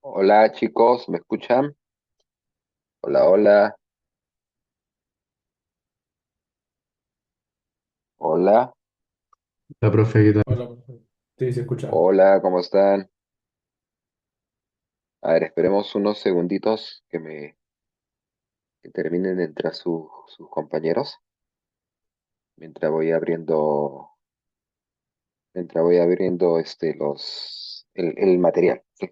Hola chicos, ¿me escuchan? Hola, hola, hola, La profe, ¿qué tal? Hola, profe. Sí, se escucha. hola, ¿cómo están? A ver, esperemos unos segunditos que terminen de entrar sus compañeros mientras voy abriendo el material. Sí.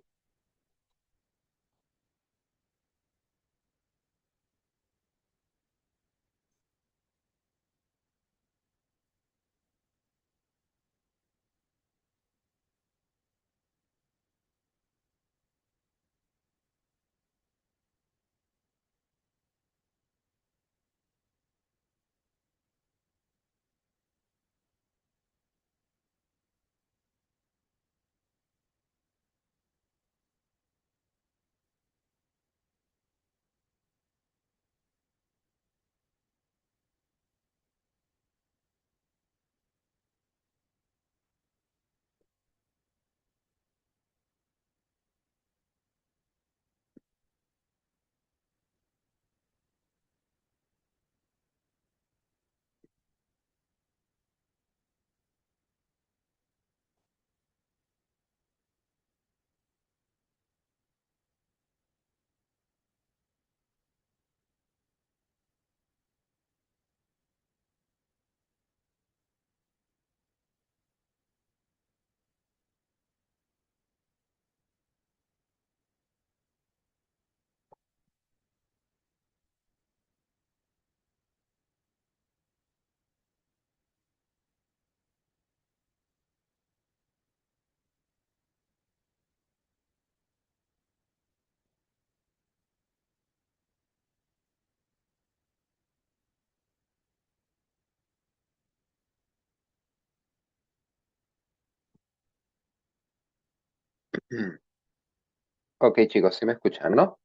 Ok chicos, ¿sí me escuchan, no?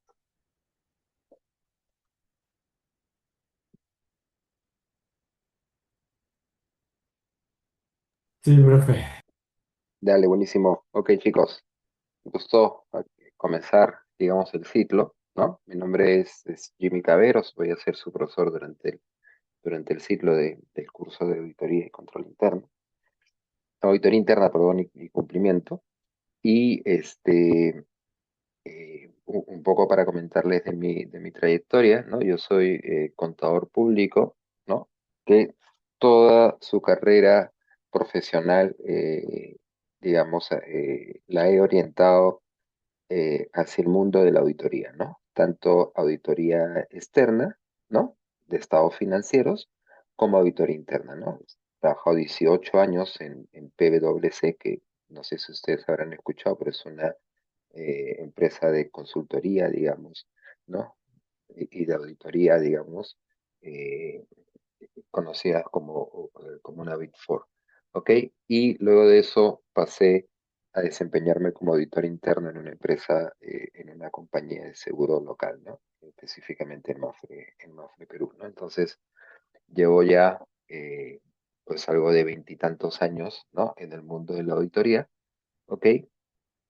Sí, profe. Dale, buenísimo. Ok chicos, me gustó comenzar, digamos, el ciclo, ¿no? Mi nombre es Jimmy Caberos, voy a ser su profesor durante el ciclo del curso de auditoría y control interno. Auditoría interna, perdón, y cumplimiento. Y un poco para comentarles de mi trayectoria, ¿no? Yo soy contador público, ¿no? Que toda su carrera profesional, digamos, la he orientado hacia el mundo de la auditoría, ¿no? Tanto auditoría externa, ¿no? De estados financieros, como auditoría interna, ¿no? He trabajado 18 años en PwC, que no sé si ustedes habrán escuchado, pero es una empresa de consultoría, digamos, ¿no? Y de auditoría, digamos, eh, conocidas como una Big Four, ¿ok? Y luego de eso pasé a desempeñarme como auditor interno en una empresa, en una compañía de seguro local, ¿no? Específicamente en Mafre, Perú, ¿no? Entonces, llevo ya, pues algo de veintitantos años, ¿no? En el mundo de la auditoría, ¿ok?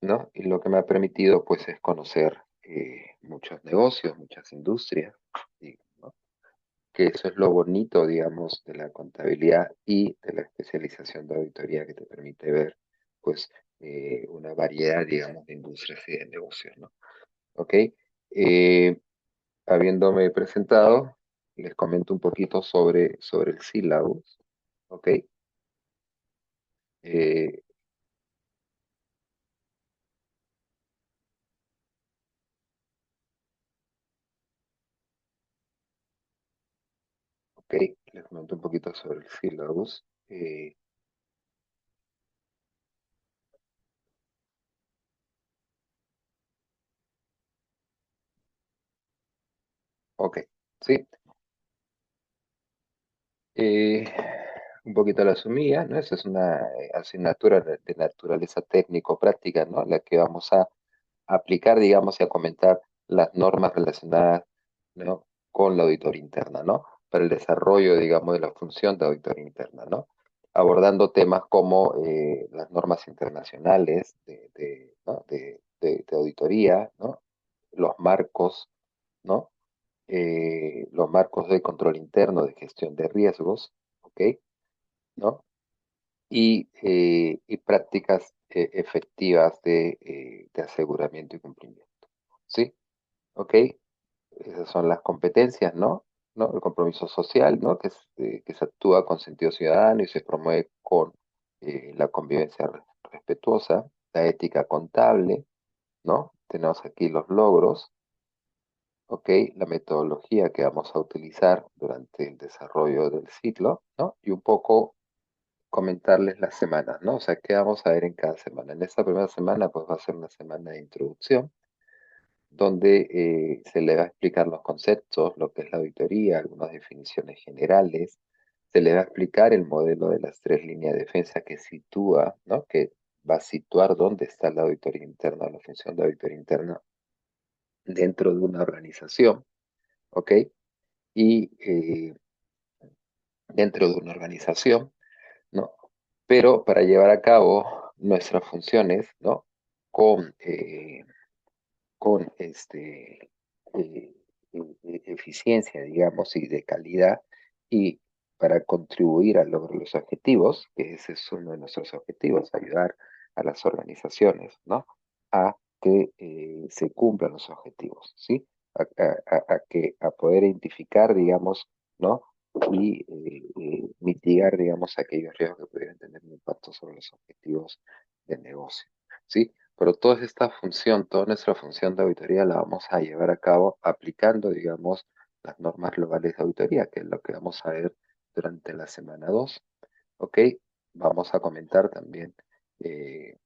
¿No? Y lo que me ha permitido, pues, es conocer muchos negocios, muchas industrias, ¿no? Que eso es lo bonito, digamos, de la contabilidad y de la especialización de auditoría que te permite ver, pues, una variedad, digamos, de industrias y de negocios, ¿no? ¿Ok? Habiéndome presentado, les comento un poquito sobre el sílabus, ¿ok? Eh, ok, les comento un poquito sobre el sílabus. Ok, sí. Eh, un poquito la sumía, ¿no? Esa es una asignatura de naturaleza técnico-práctica, ¿no? La que vamos a aplicar, digamos, y a comentar las normas relacionadas, ¿no? Con la auditoría interna, ¿no? Para el desarrollo, digamos, de la función de auditoría interna, ¿no? Abordando temas como las normas internacionales, ¿no? de auditoría, ¿no? Los marcos, ¿no? Los marcos de control interno de gestión de riesgos, ¿ok? ¿No? Y prácticas efectivas de aseguramiento y cumplimiento, ¿sí? ¿Ok? Esas son las competencias, ¿no? ¿No? El compromiso social, ¿no? Que se actúa con sentido ciudadano y se promueve con la convivencia respetuosa, la ética contable, ¿no? Tenemos aquí los logros, ¿ok? La metodología que vamos a utilizar durante el desarrollo del ciclo, ¿no? Y un poco comentarles las semanas, ¿no? O sea, ¿qué vamos a ver en cada semana? En esta primera semana, pues va a ser una semana de introducción, donde se le va a explicar los conceptos, lo que es la auditoría, algunas definiciones generales, se le va a explicar el modelo de las tres líneas de defensa que sitúa, ¿no? Que va a situar dónde está la auditoría interna, la función de auditoría interna dentro de una organización, ¿ok? Y dentro de una organización, ¿no? Pero para llevar a cabo nuestras funciones, ¿no? Con, eh, con eficiencia, digamos, y de calidad, y para contribuir al logro de los objetivos, que ese es uno de nuestros objetivos, ayudar a las organizaciones, ¿no? A que se cumplan los objetivos, ¿sí? A poder identificar, digamos, ¿no? Y mitigar, digamos, aquellos riesgos que pudieran tener un impacto sobre los objetivos del negocio, ¿sí? Pero toda nuestra función de auditoría la vamos a llevar a cabo aplicando, digamos, las normas globales de auditoría, que es lo que vamos a ver durante la semana 2. ¿Ok? Vamos a comentar también eh,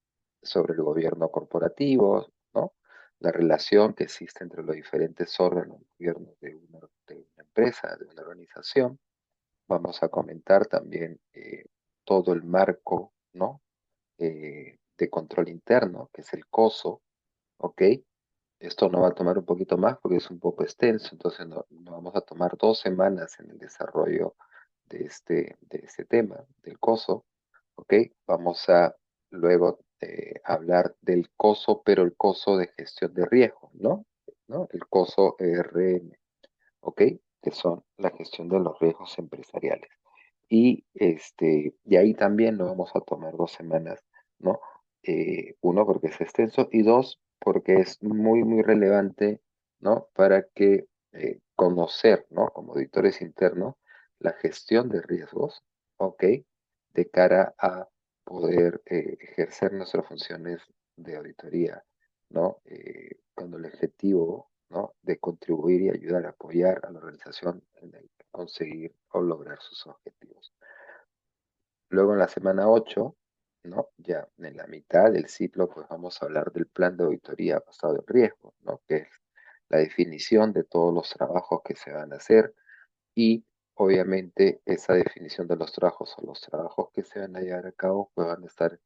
sobre el gobierno corporativo, ¿no? La relación que existe entre los diferentes órganos de gobierno de una empresa, de una organización. Vamos a comentar también todo el marco, ¿no? De control interno, que es el COSO, ¿ok? Esto nos va a tomar un poquito más porque es un poco extenso, entonces nos vamos a tomar 2 semanas en el desarrollo de este tema, del COSO, ¿ok? Vamos a luego hablar del COSO, pero el COSO de gestión de riesgo, ¿no? ¿No? El COSO ERM, ¿ok? Que son la gestión de los riesgos empresariales. Y ahí también nos vamos a tomar 2 semanas, ¿no? Uno, porque es extenso, y dos, porque es muy, muy relevante, ¿no? Para que conocer, ¿no? Como auditores internos, la gestión de riesgos, ¿ok? De cara a poder ejercer nuestras funciones de auditoría, ¿no? Con el objetivo, ¿no? De contribuir y ayudar a apoyar a la organización en el conseguir o lograr sus objetivos. Luego en la semana 8, ¿no? Ya en la mitad del ciclo, pues vamos a hablar del plan de auditoría basado en riesgo, ¿no? Que es la definición de todos los trabajos que se van a hacer y obviamente esa definición de los trabajos o los trabajos que se van a llevar a cabo, pues van a estar,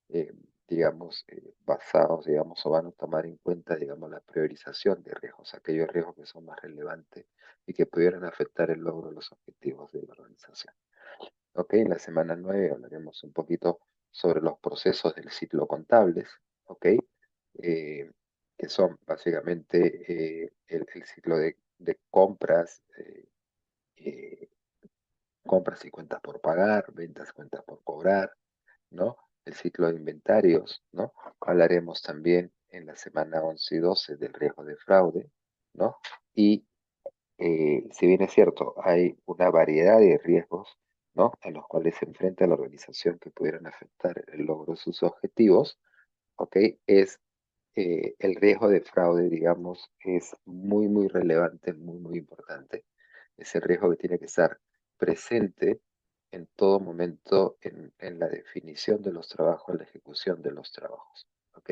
eh, digamos, basados, digamos, o van a tomar en cuenta, digamos, la priorización de riesgos, aquellos riesgos que son más relevantes y que pudieran afectar el logro de los objetivos de la organización. Ok, en la semana 9 hablaremos un poquito sobre los procesos del ciclo contables, ok, eh, que son básicamente el ciclo de compras, eh, compras y cuentas por pagar, ventas y cuentas por cobrar, ¿no? El ciclo de inventarios, ¿no? Hablaremos también en la semana 11 y 12 del riesgo de fraude, ¿no? Y si bien es cierto, hay una variedad de riesgos, ¿no? A los cuales se enfrenta la organización que pudieran afectar el logro de sus objetivos, ¿ok? Es el riesgo de fraude, digamos, es muy, muy relevante, muy, muy importante. Es el riesgo que tiene que estar presente en todo momento en la definición de los trabajos, en la ejecución de los trabajos, ¿ok?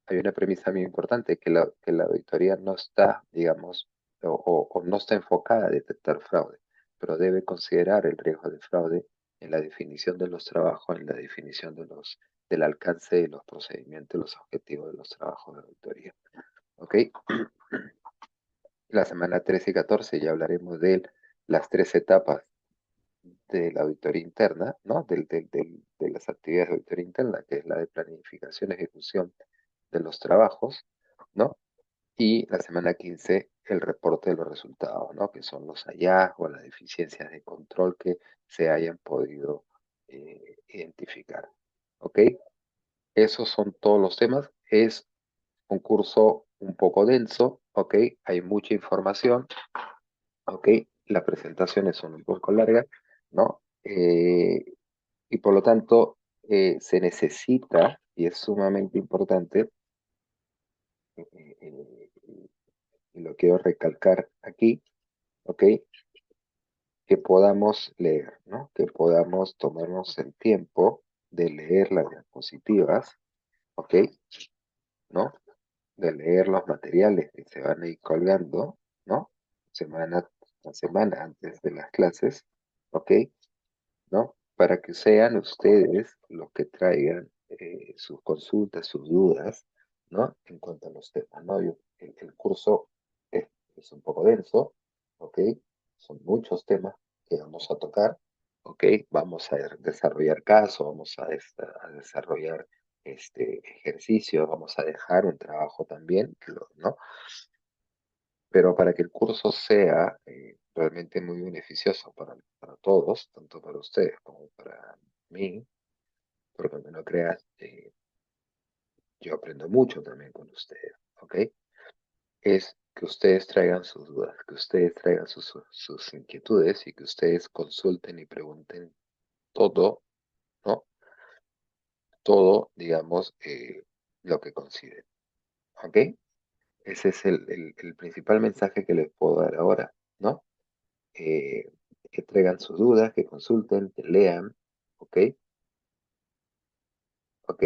Hay una premisa muy importante, que la auditoría no está, digamos, o no está enfocada a detectar fraude, pero debe considerar el riesgo de fraude en la definición de los trabajos, en la definición del alcance de los procedimientos, los objetivos de los trabajos de auditoría. ¿Ok? La semana 13 y 14 ya hablaremos de las 3 etapas de la auditoría interna, ¿no? De las actividades de auditoría interna, que es la de planificación, ejecución, de los trabajos, ¿no? Y la semana 15 el reporte de los resultados, ¿no? Que son los hallazgos, las deficiencias de control que se hayan podido identificar. ¿Ok? Esos son todos los temas. Es un curso un poco denso, ¿ok? Hay mucha información, ¿ok? Las presentaciones son un poco largas, ¿no? Y por lo tanto, se necesita, y es sumamente importante, y lo quiero recalcar aquí, ¿ok? Que podamos leer, ¿no? Que podamos tomarnos el tiempo de leer las diapositivas, ¿ok? ¿No? De leer los materiales que se van a ir colgando, ¿no? Semana a semana antes de las clases, ¿ok? ¿No? Para que sean ustedes los que traigan sus consultas, sus dudas, ¿no? En cuanto a los temas, ¿no? El curso es un poco denso, ¿ok? Son muchos temas que vamos a tocar, ¿ok? Vamos a desarrollar casos, vamos a desarrollar ejercicios, vamos a dejar un trabajo también, ¿no? Pero para que el curso sea realmente muy beneficioso para todos, tanto para ustedes como para mí, porque aunque no creas, yo aprendo mucho también con ustedes, ¿ok? Es que ustedes traigan sus dudas, que ustedes traigan sus inquietudes y que ustedes consulten y pregunten todo, ¿no? Todo, digamos, lo que consideren, ¿ok? Ese es el principal mensaje que les puedo dar ahora, ¿no? eh, que traigan sus dudas, que consulten, que lean, ¿ok? ¿Ok?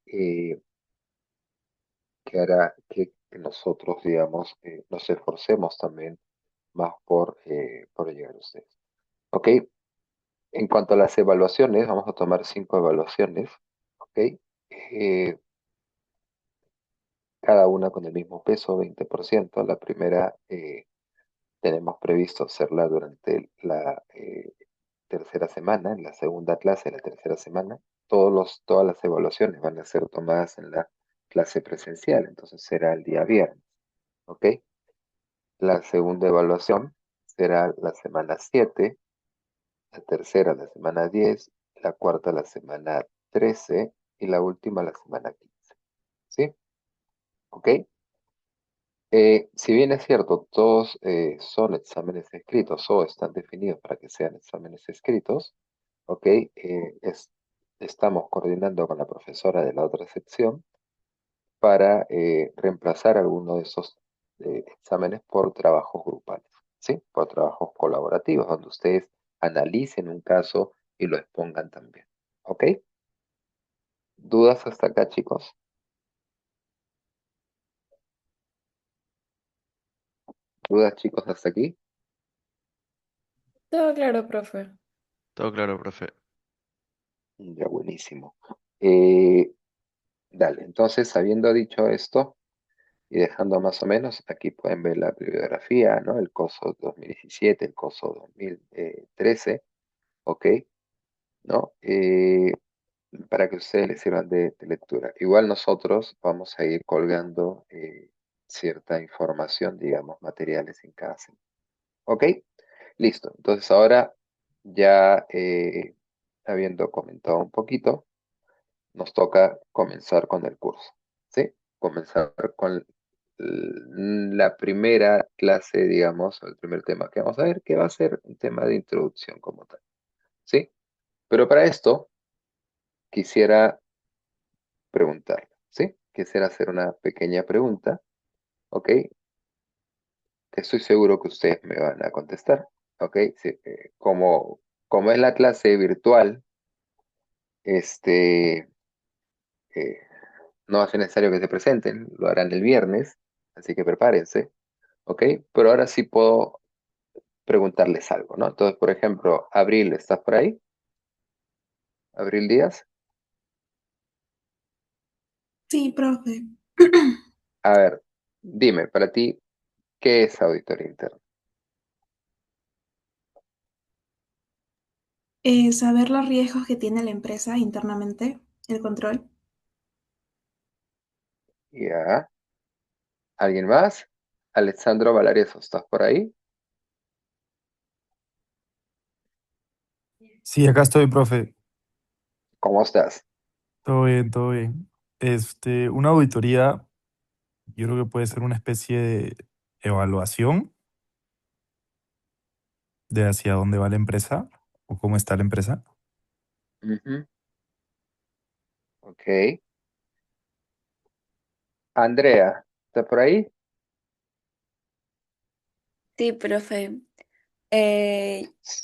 Que hará que nosotros, digamos, nos esforcemos también más por llegar a ustedes. ¿Ok? En cuanto a las evaluaciones, vamos a tomar 5 evaluaciones, ¿ok? Cada una con el mismo peso, 20%. La primera tenemos previsto hacerla durante la tercera semana, en la segunda clase, la tercera semana. Todas las evaluaciones van a ser tomadas en la clase presencial, entonces será el día viernes, ¿ok? La segunda evaluación será la semana 7, la tercera la semana 10, la cuarta la semana 13 y la última la semana 15, ¿sí? ¿Ok? Si bien es cierto, todos son exámenes escritos o están definidos para que sean exámenes escritos, ¿ok? Estamos coordinando con la profesora de la otra sección para reemplazar alguno de esos exámenes por trabajos grupales, ¿sí? Por trabajos colaborativos, donde ustedes analicen un caso y lo expongan también, ¿ok? ¿Dudas hasta acá, chicos? ¿Dudas, chicos, hasta aquí? Todo claro, profe. Todo claro, profe. Ya, buenísimo. Eh, Dale, entonces, habiendo dicho esto y dejando más o menos, aquí pueden ver la bibliografía, ¿no? El coso 2017, el coso 2013, ¿ok? ¿No? Para que ustedes les sirvan de lectura. Igual nosotros vamos a ir colgando cierta información, digamos, materiales en cada semana. ¿Ok? Listo. Entonces ahora ya habiendo comentado un poquito, nos toca comenzar con el curso, ¿sí? Comenzar con la primera clase, digamos, el primer tema que vamos a ver, que va a ser un tema de introducción como tal, ¿sí? Pero para esto quisiera preguntarle, ¿sí? Quisiera hacer una pequeña pregunta, ¿ok? Que estoy seguro que ustedes me van a contestar, ¿ok? Sí, como es la clase virtual, este, eh, no va a ser necesario que se presenten, lo harán el viernes, así que prepárense, ¿ok? Pero ahora sí puedo preguntarles algo, ¿no? Entonces, por ejemplo, Abril, ¿estás por ahí? Abril Díaz. Sí, profe. A ver, dime, para ti, ¿qué es auditoría interna? Saber los riesgos que tiene la empresa internamente, el control. Ya. ¿Alguien más? Alessandro Valareso, ¿estás por ahí? Sí, acá estoy, profe. ¿Cómo estás? Todo bien, todo bien. Una auditoría, yo creo que puede ser una especie de evaluación de hacia dónde va la empresa o cómo está la empresa. Ujú, ok. Andrea, ¿está por ahí? Sí, profe.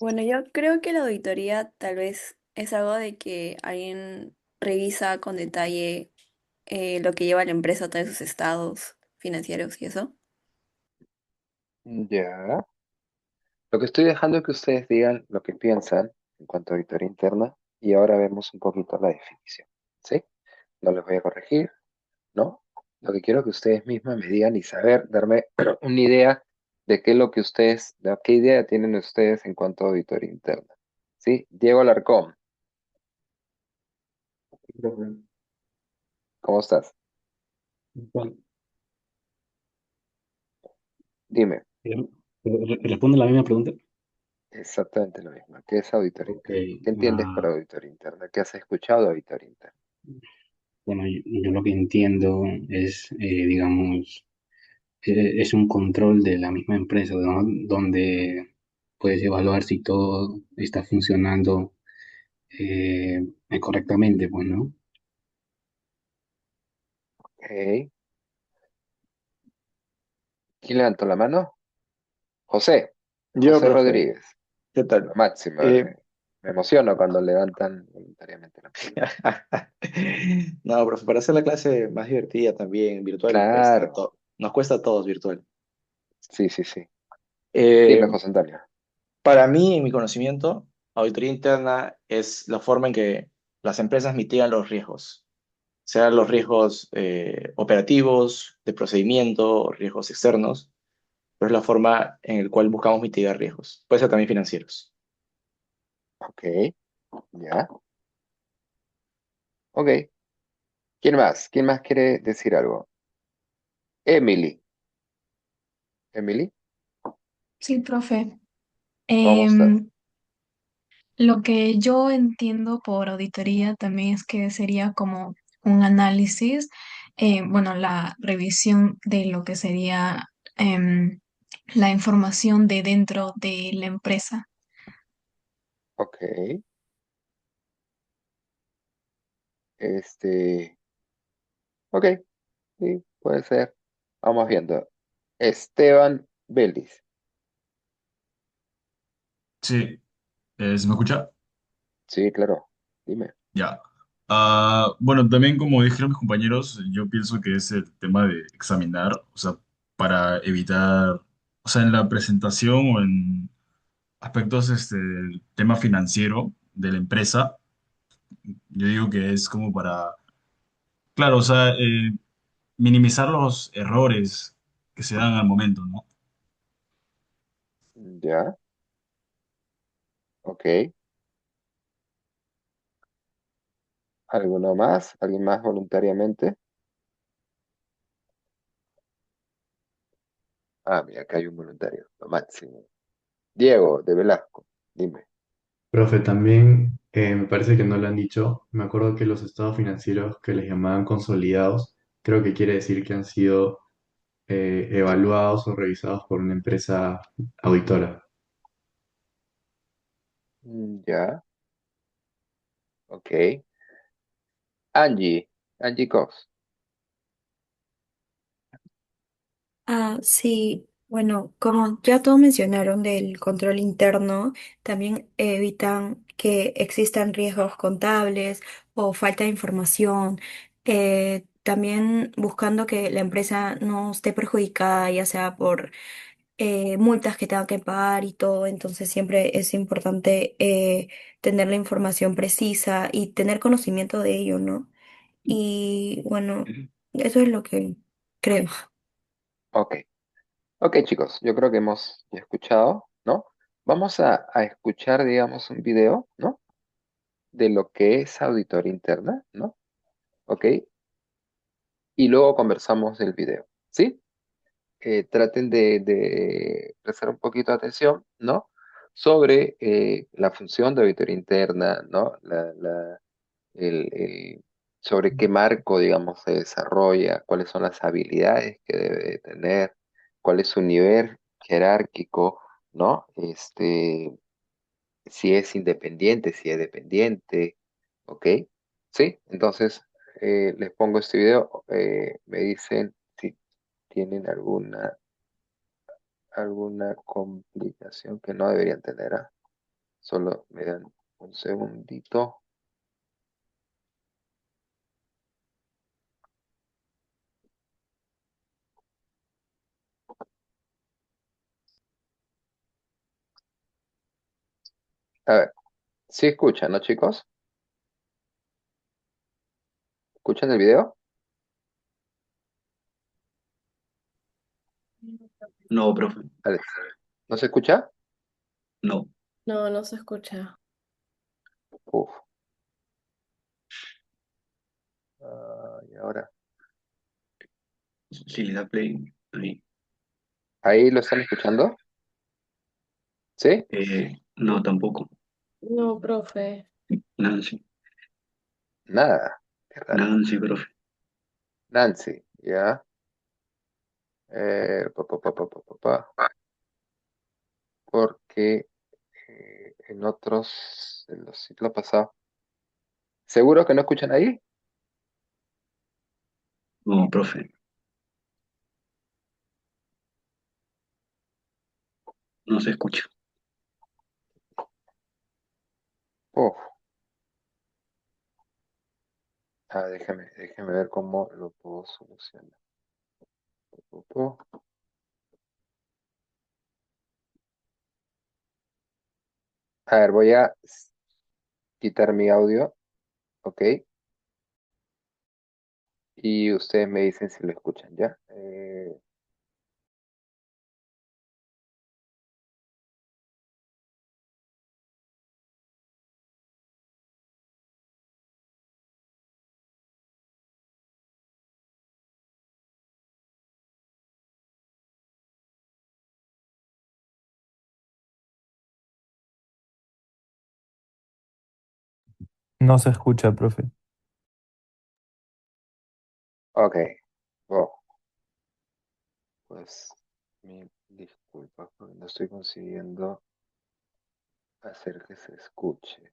Bueno, yo creo que la auditoría tal vez es algo de que alguien revisa con detalle lo que lleva la empresa, todos sus estados financieros y eso. Ya. Lo que estoy dejando es que ustedes digan lo que piensan en cuanto a auditoría interna y ahora vemos un poquito la definición. ¿Sí? No les voy a corregir, ¿no? Lo que quiero que ustedes mismas me digan y saber, darme una idea de qué es lo que ustedes, de qué idea tienen ustedes en cuanto a auditoría interna. ¿Sí? Diego Alarcón, Profe, ¿cómo estás? Juan, Dime eh, ¿responde la misma pregunta? exactamente lo mismo. ¿Qué es auditoría Ok, interna? ¿Qué entiendes por ah, auditoría interna? ¿Qué has escuchado de auditoría interna? bueno, yo lo que entiendo es, digamos, es un control de la misma empresa, ¿no? Donde puedes evaluar si todo está funcionando correctamente, pues, ¿no? Ok. ¿Quién levantó la mano? José, Yo, José profe, Rodríguez. ¿qué Lo tal? máximo. Eh, Me emociono cuando levantan voluntariamente la mano. No, profe, para hacer la clase más divertida también, virtual, cuesta Claro. todo. Nos cuesta a todos virtual. Sí, sí, sí. Eh, Dime, José Antonio. para mí, en mi conocimiento, auditoría interna es la forma en que las empresas mitigan los riesgos, sean los riesgos operativos, de procedimiento, riesgos externos, pero es la forma en la cual buscamos mitigar riesgos. Puede ser también financieros. Ok, ya. Ok. ¿Quién más? ¿Quién más quiere decir algo? Emily. Emily, Sí, profe. ¿cómo estás? Em, lo que yo entiendo por auditoría también es que sería como un análisis, bueno, la revisión de lo que sería la información de dentro de la empresa. Ok. Este. Ok, sí, puede ser. Vamos viendo. Esteban Vélez. Sí, ¿se me escucha? Sí, claro. Dime. Ya. Bueno, también como dijeron mis compañeros, yo pienso que es el tema de examinar, o sea, para evitar, o sea, en la presentación o en aspectos del tema financiero de la empresa, yo digo que es como para, claro, o sea, minimizar los errores que se dan al momento, ¿no? Ya. Ok. ¿Alguno más? ¿Alguien más voluntariamente? Ah, mira, acá hay un voluntario. Lo máximo. Diego, de Velasco. Dime. Profe, también me parece que no lo han dicho. Me acuerdo que los estados financieros que les llamaban consolidados, creo que quiere decir que han sido evaluados o revisados por una empresa auditora. Ya. Ok. Angie. Angie Cox. Sí, bueno, como ya todos mencionaron del control interno, también evitan que existan riesgos contables o falta de información, también buscando que la empresa no esté perjudicada, ya sea por multas que tenga que pagar y todo, entonces siempre es importante tener la información precisa y tener conocimiento de ello, ¿no? Y bueno, eso es lo que creo. Ok. Ok, chicos, yo creo que hemos ya escuchado, ¿no? Vamos a escuchar, digamos, un video, ¿no? De lo que es auditoría interna, ¿no? Ok. y luego conversamos del video, ¿sí? Traten de prestar un poquito de atención, ¿no? Sobre la función de auditoría interna, ¿no? El- sobre qué marco, digamos, se desarrolla, cuáles son las habilidades que debe de tener, cuál es su nivel jerárquico, ¿no? Si es independiente, si es dependiente, ¿ok? ¿Sí? Entonces, les pongo este video, me dicen si tienen alguna complicación que no deberían tener, ¿ah? Solo me dan un segundito. A ver, ¿sí escuchan, no, chicos? ¿Escuchan el video? No, profe, Vale. ¿No se escucha? no. No, no se escucha. Uf. Y ahora. Si le da play, ahí. ¿Ahí lo están escuchando? ¿Sí? No, tampoco. No, profe. Nancy, Nada. Qué raro. Nancy, profe. Nancy, ¿ya? Porque en los ciclos pasados. ¿Seguro que no escuchan ahí? No, profe, no se escucha. Uf. Déjeme ver cómo lo puedo solucionar. Pu, A ver, voy a quitar mi audio, ¿ok? Y ustedes me dicen si lo escuchan, ¿ya? No se escucha, profe. Ok, bueno, pues mi disculpa porque no estoy consiguiendo hacer que se escuche.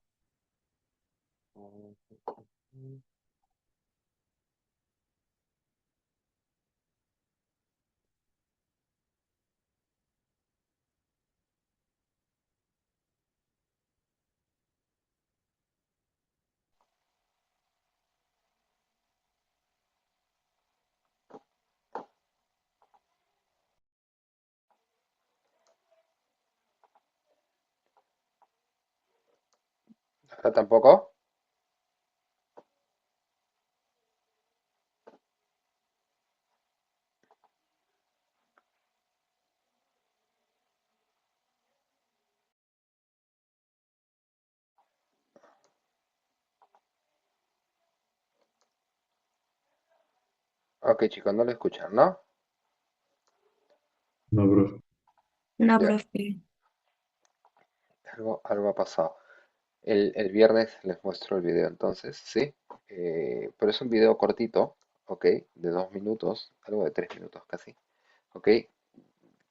¿Ahora tampoco? Ok, chicos, no lo escuchan, ¿no? No, profe. No, Ya, profe. algo ha pasado. El viernes les muestro el video entonces, ¿sí? Pero es un video cortito, ¿ok? De 2 minutos, algo de 3 minutos casi, ¿ok?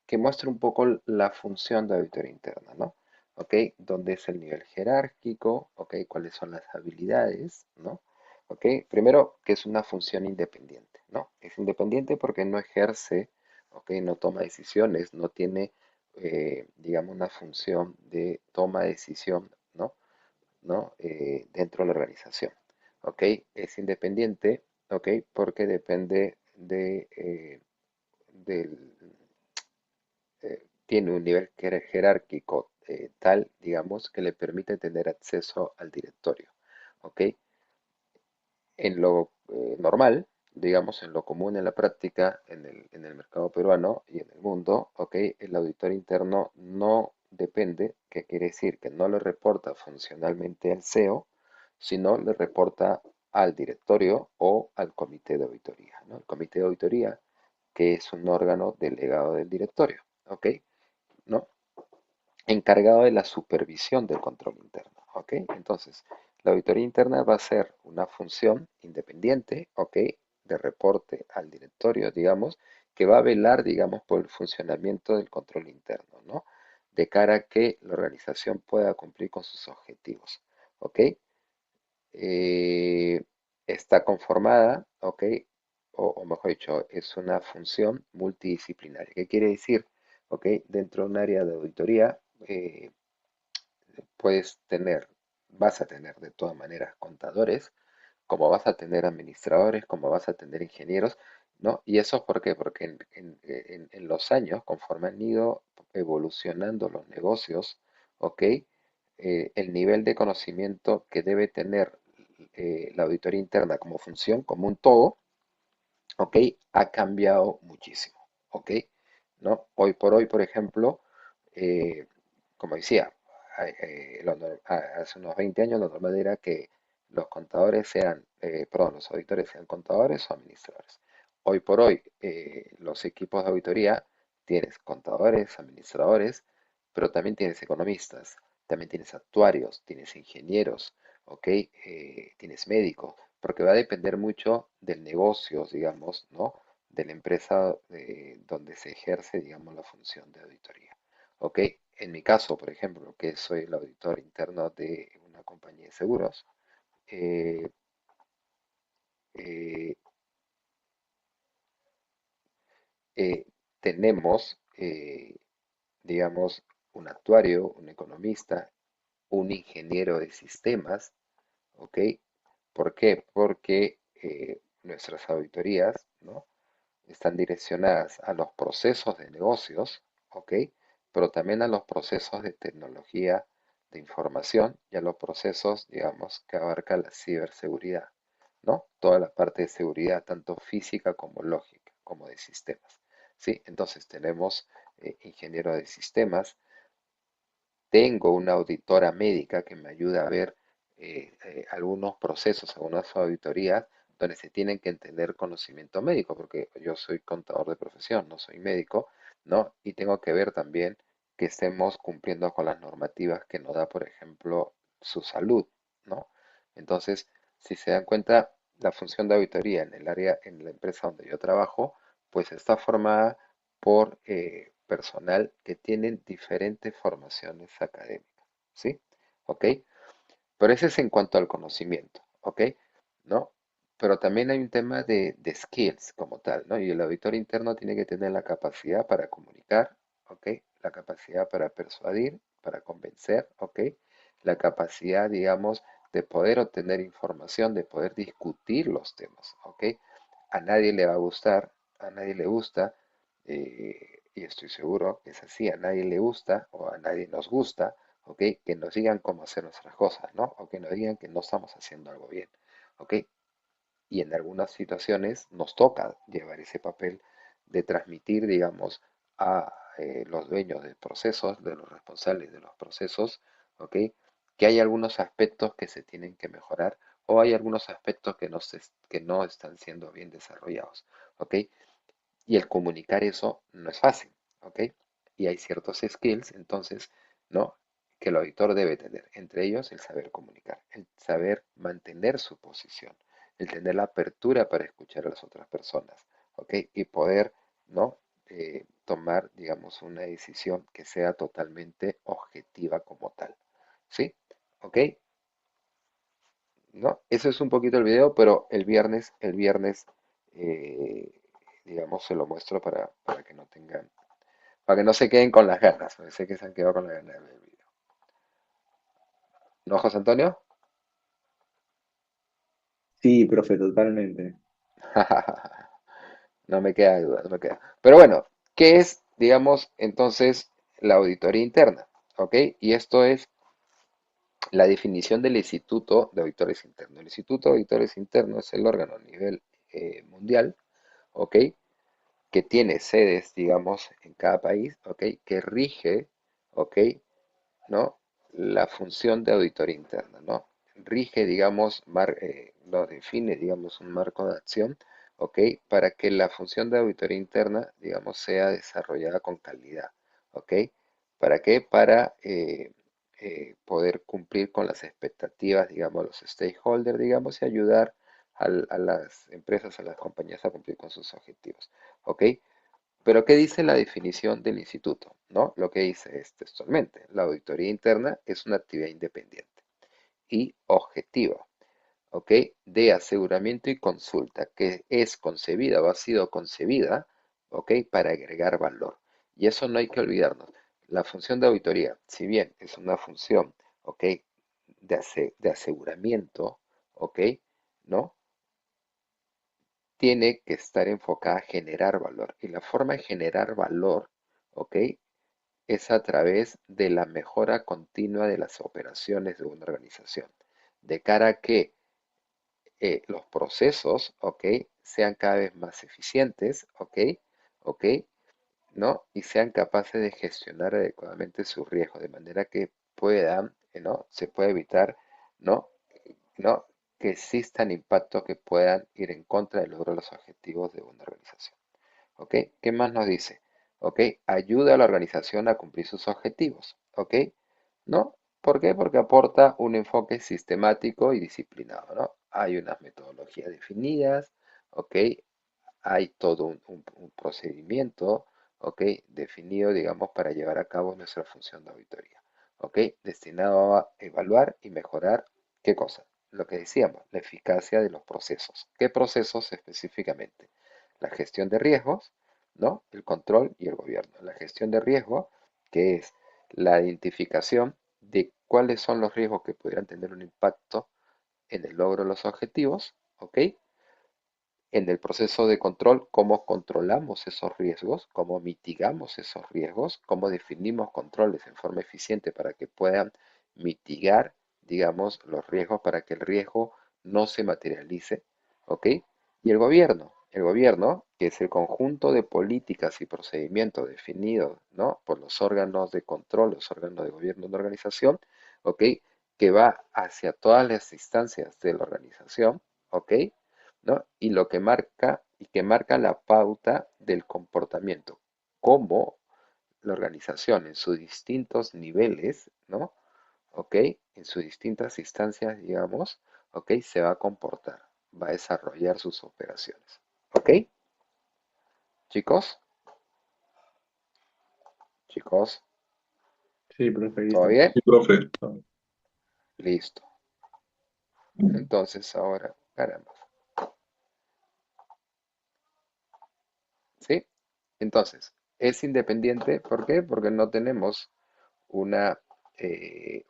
Que muestra un poco la función de auditoría interna, ¿no? ¿Ok? ¿Dónde es el nivel jerárquico? ¿Ok? ¿Cuáles son las habilidades? ¿No? ¿Ok? Primero, que es una función independiente, ¿no? Es independiente porque no ejerce, ¿ok? No toma decisiones, no tiene, digamos, una función de toma de decisión, ¿no? ¿No? Dentro de la organización, ¿ok? Es independiente, ¿ok? Porque depende del tiene un nivel jerárquico tal, digamos, que le permite tener acceso al directorio. ¿Ok? En lo normal, digamos, en lo común, en la práctica, en el mercado peruano y en el mundo, ¿ok? El auditor interno no depende, que quiere decir que no le reporta funcionalmente al CEO, sino le reporta al directorio o al comité de auditoría, ¿no? El comité de auditoría, que es un órgano delegado del directorio, ¿ok? ¿No? Encargado de la supervisión del control interno, ¿ok? Entonces, la auditoría interna va a ser una función independiente, ¿ok? De reporte al directorio, digamos, que va a velar, digamos, por el funcionamiento del control interno, ¿no? De cara a que la organización pueda cumplir con sus objetivos, ¿ok? eh, Está conformada, ¿ok? O mejor dicho, es una función multidisciplinaria. ¿Qué quiere decir? ¿Ok? Dentro de un área de auditoría, eh, puedes tener, vas a tener de todas maneras contadores, como vas a tener administradores, como vas a tener ingenieros, ¿no? ¿Y eso por qué? Porque en los años, conforme han ido evolucionando los negocios, ¿ok? El nivel de conocimiento que debe tener la auditoría interna como función, como un todo, ¿ok? Ha cambiado muchísimo, ¿ok? ¿No? Hoy por hoy, por ejemplo, eh, como decía, hace unos 20 años lo normal era que los contadores sean, perdón, los auditores sean contadores o administradores. Hoy por hoy, los equipos de auditoría tienes contadores, administradores, pero también tienes economistas, también tienes actuarios, tienes ingenieros, ¿ok? Tienes médicos, porque va a depender mucho del negocio, digamos, ¿no? De la empresa donde se ejerce, digamos, la función de auditoría. ¿Ok? En mi caso, por ejemplo, que soy el auditor interno de una compañía de seguros, eh, eh, eh, tenemos, digamos, un actuario, un economista, un ingeniero de sistemas, ¿ok? ¿Por qué? Porque nuestras auditorías, ¿no? Están direccionadas a los procesos de negocios, ¿ok? Pero también a los procesos de tecnología de información y a los procesos, digamos, que abarca la ciberseguridad, ¿no? Toda la parte de seguridad, tanto física como lógica, como de sistemas, ¿sí? Entonces tenemos ingeniero de sistemas, tengo una auditora médica que me ayuda a ver algunos procesos, algunas auditorías donde se tienen que entender conocimiento médico, porque yo soy contador de profesión, no soy médico, ¿no? Y tengo que ver también que estemos cumpliendo con las normativas que nos da, por ejemplo, su salud, ¿no? Entonces, si se dan cuenta, la función de auditoría en el área, en la empresa donde yo trabajo, pues está formada por personal que tienen diferentes formaciones académicas, ¿sí? ¿Ok? Pero ese es en cuanto al conocimiento, ¿ok? ¿No? Pero también hay un tema de skills como tal, ¿no? Y el auditor interno tiene que tener la capacidad para comunicar, ¿ok? La capacidad para persuadir, para convencer, ¿ok? La capacidad, digamos, de poder obtener información, de poder discutir los temas, ¿ok? A nadie le va a gustar, a nadie le gusta, y estoy seguro que es así, a nadie le gusta o a nadie nos gusta, ¿ok? Que nos digan cómo hacer nuestras cosas, ¿no? O que nos digan que no estamos haciendo algo bien, ¿ok? Y en algunas situaciones nos toca llevar ese papel de transmitir, digamos, a los dueños de procesos, de los responsables de los procesos, ¿ok? Que hay algunos aspectos que se tienen que mejorar o hay algunos aspectos que no están siendo bien desarrollados, ¿ok? Y el comunicar eso no es fácil, ¿ok? Y hay ciertos skills, entonces, ¿no? Que el auditor debe tener, entre ellos el saber comunicar, el saber mantener su posición, el tener la apertura para escuchar a las otras personas, ¿ok? Y poder, ¿no? Tomar, digamos, una decisión que sea totalmente objetiva como tal, ¿sí? ¿Ok? ¿No? Eso es un poquito el video, pero el viernes, eh, digamos, se lo muestro para que no tengan, para que no se queden con las ganas, porque sé que se han quedado con las ganas de ver el video. ¿No, José Antonio? Sí, profe, totalmente. No me queda duda, no me queda. Pero bueno, ¿qué es, digamos, entonces la auditoría interna? ¿Ok? Y esto es la definición del Instituto de Auditores Internos. El Instituto de Auditores Internos es el órgano a nivel mundial, ¿ok? Que tiene sedes, digamos, en cada país, ¿ok? Que rige, ¿ok? ¿No? La función de auditoría interna, ¿no? rige, digamos, nos define, digamos, un marco de acción, ¿ok? Para que la función de auditoría interna, digamos, sea desarrollada con calidad, ¿ok? ¿Para qué? Para poder cumplir con las expectativas, digamos, los stakeholders, digamos, y ayudar a las empresas, a las compañías a cumplir con sus objetivos, ¿ok? Pero ¿qué dice la definición del instituto? ¿No? Lo que dice es textualmente, la auditoría interna es una actividad independiente y objetiva, ¿ok? De aseguramiento y consulta, que es concebida o ha sido concebida, ¿ok? Para agregar valor. Y eso no hay que olvidarnos. La función de auditoría, si bien es una función, ¿ok? De aseguramiento, ¿ok? ¿No? Tiene que estar enfocada a generar valor. Y la forma de generar valor, ¿ok? Es a través de la mejora continua de las operaciones de una organización, de cara a que los procesos, ¿ok? Sean cada vez más eficientes, ¿ok? ¿Ok? ¿No? Y sean capaces de gestionar adecuadamente sus riesgos, de manera que puedan, ¿no? Se pueda evitar, ¿no? ¿No? Que existan impactos que puedan ir en contra del logro de los objetivos de una organización. ¿Ok? ¿Qué más nos dice? ¿Ok? Ayuda a la organización a cumplir sus objetivos. ¿Ok? ¿No? ¿Por qué? Porque aporta un enfoque sistemático y disciplinado, ¿no? Hay unas metodologías definidas, ¿ok? Hay todo un procedimiento, ¿ok? Definido, digamos, para llevar a cabo nuestra función de auditoría, ¿ok? Destinado a evaluar y mejorar, ¿qué cosa? Lo que decíamos, la eficacia de los procesos. ¿Qué procesos específicamente? La gestión de riesgos, ¿no? El control y el gobierno. La gestión de riesgo, que es la identificación de cuáles son los riesgos que pudieran tener un impacto en el logro de los objetivos, ¿ok? En el proceso de control, cómo controlamos esos riesgos, cómo mitigamos esos riesgos, cómo definimos controles en forma eficiente para que puedan mitigar, digamos, los riesgos para que el riesgo no se materialice, ¿ok? Y el gobierno, que es el conjunto de políticas y procedimientos definidos, ¿no? Por los órganos de control, los órganos de gobierno de una organización, ¿ok? Que va hacia todas las instancias de la organización, ¿ok? ¿No? Y lo que marca y que marca la pauta del comportamiento, cómo la organización en sus distintos niveles, ¿no? ¿Ok? En sus distintas instancias, digamos, ¿ok? Se va a comportar, va a desarrollar sus operaciones. ¿Ok? Chicos, chicos, Sí, profe, ahí ¿todo estamos. bien? Sí, profe. Listo. Entonces ahora, caramba. ¿Sí? Entonces, es independiente, ¿por qué? Porque no tenemos una,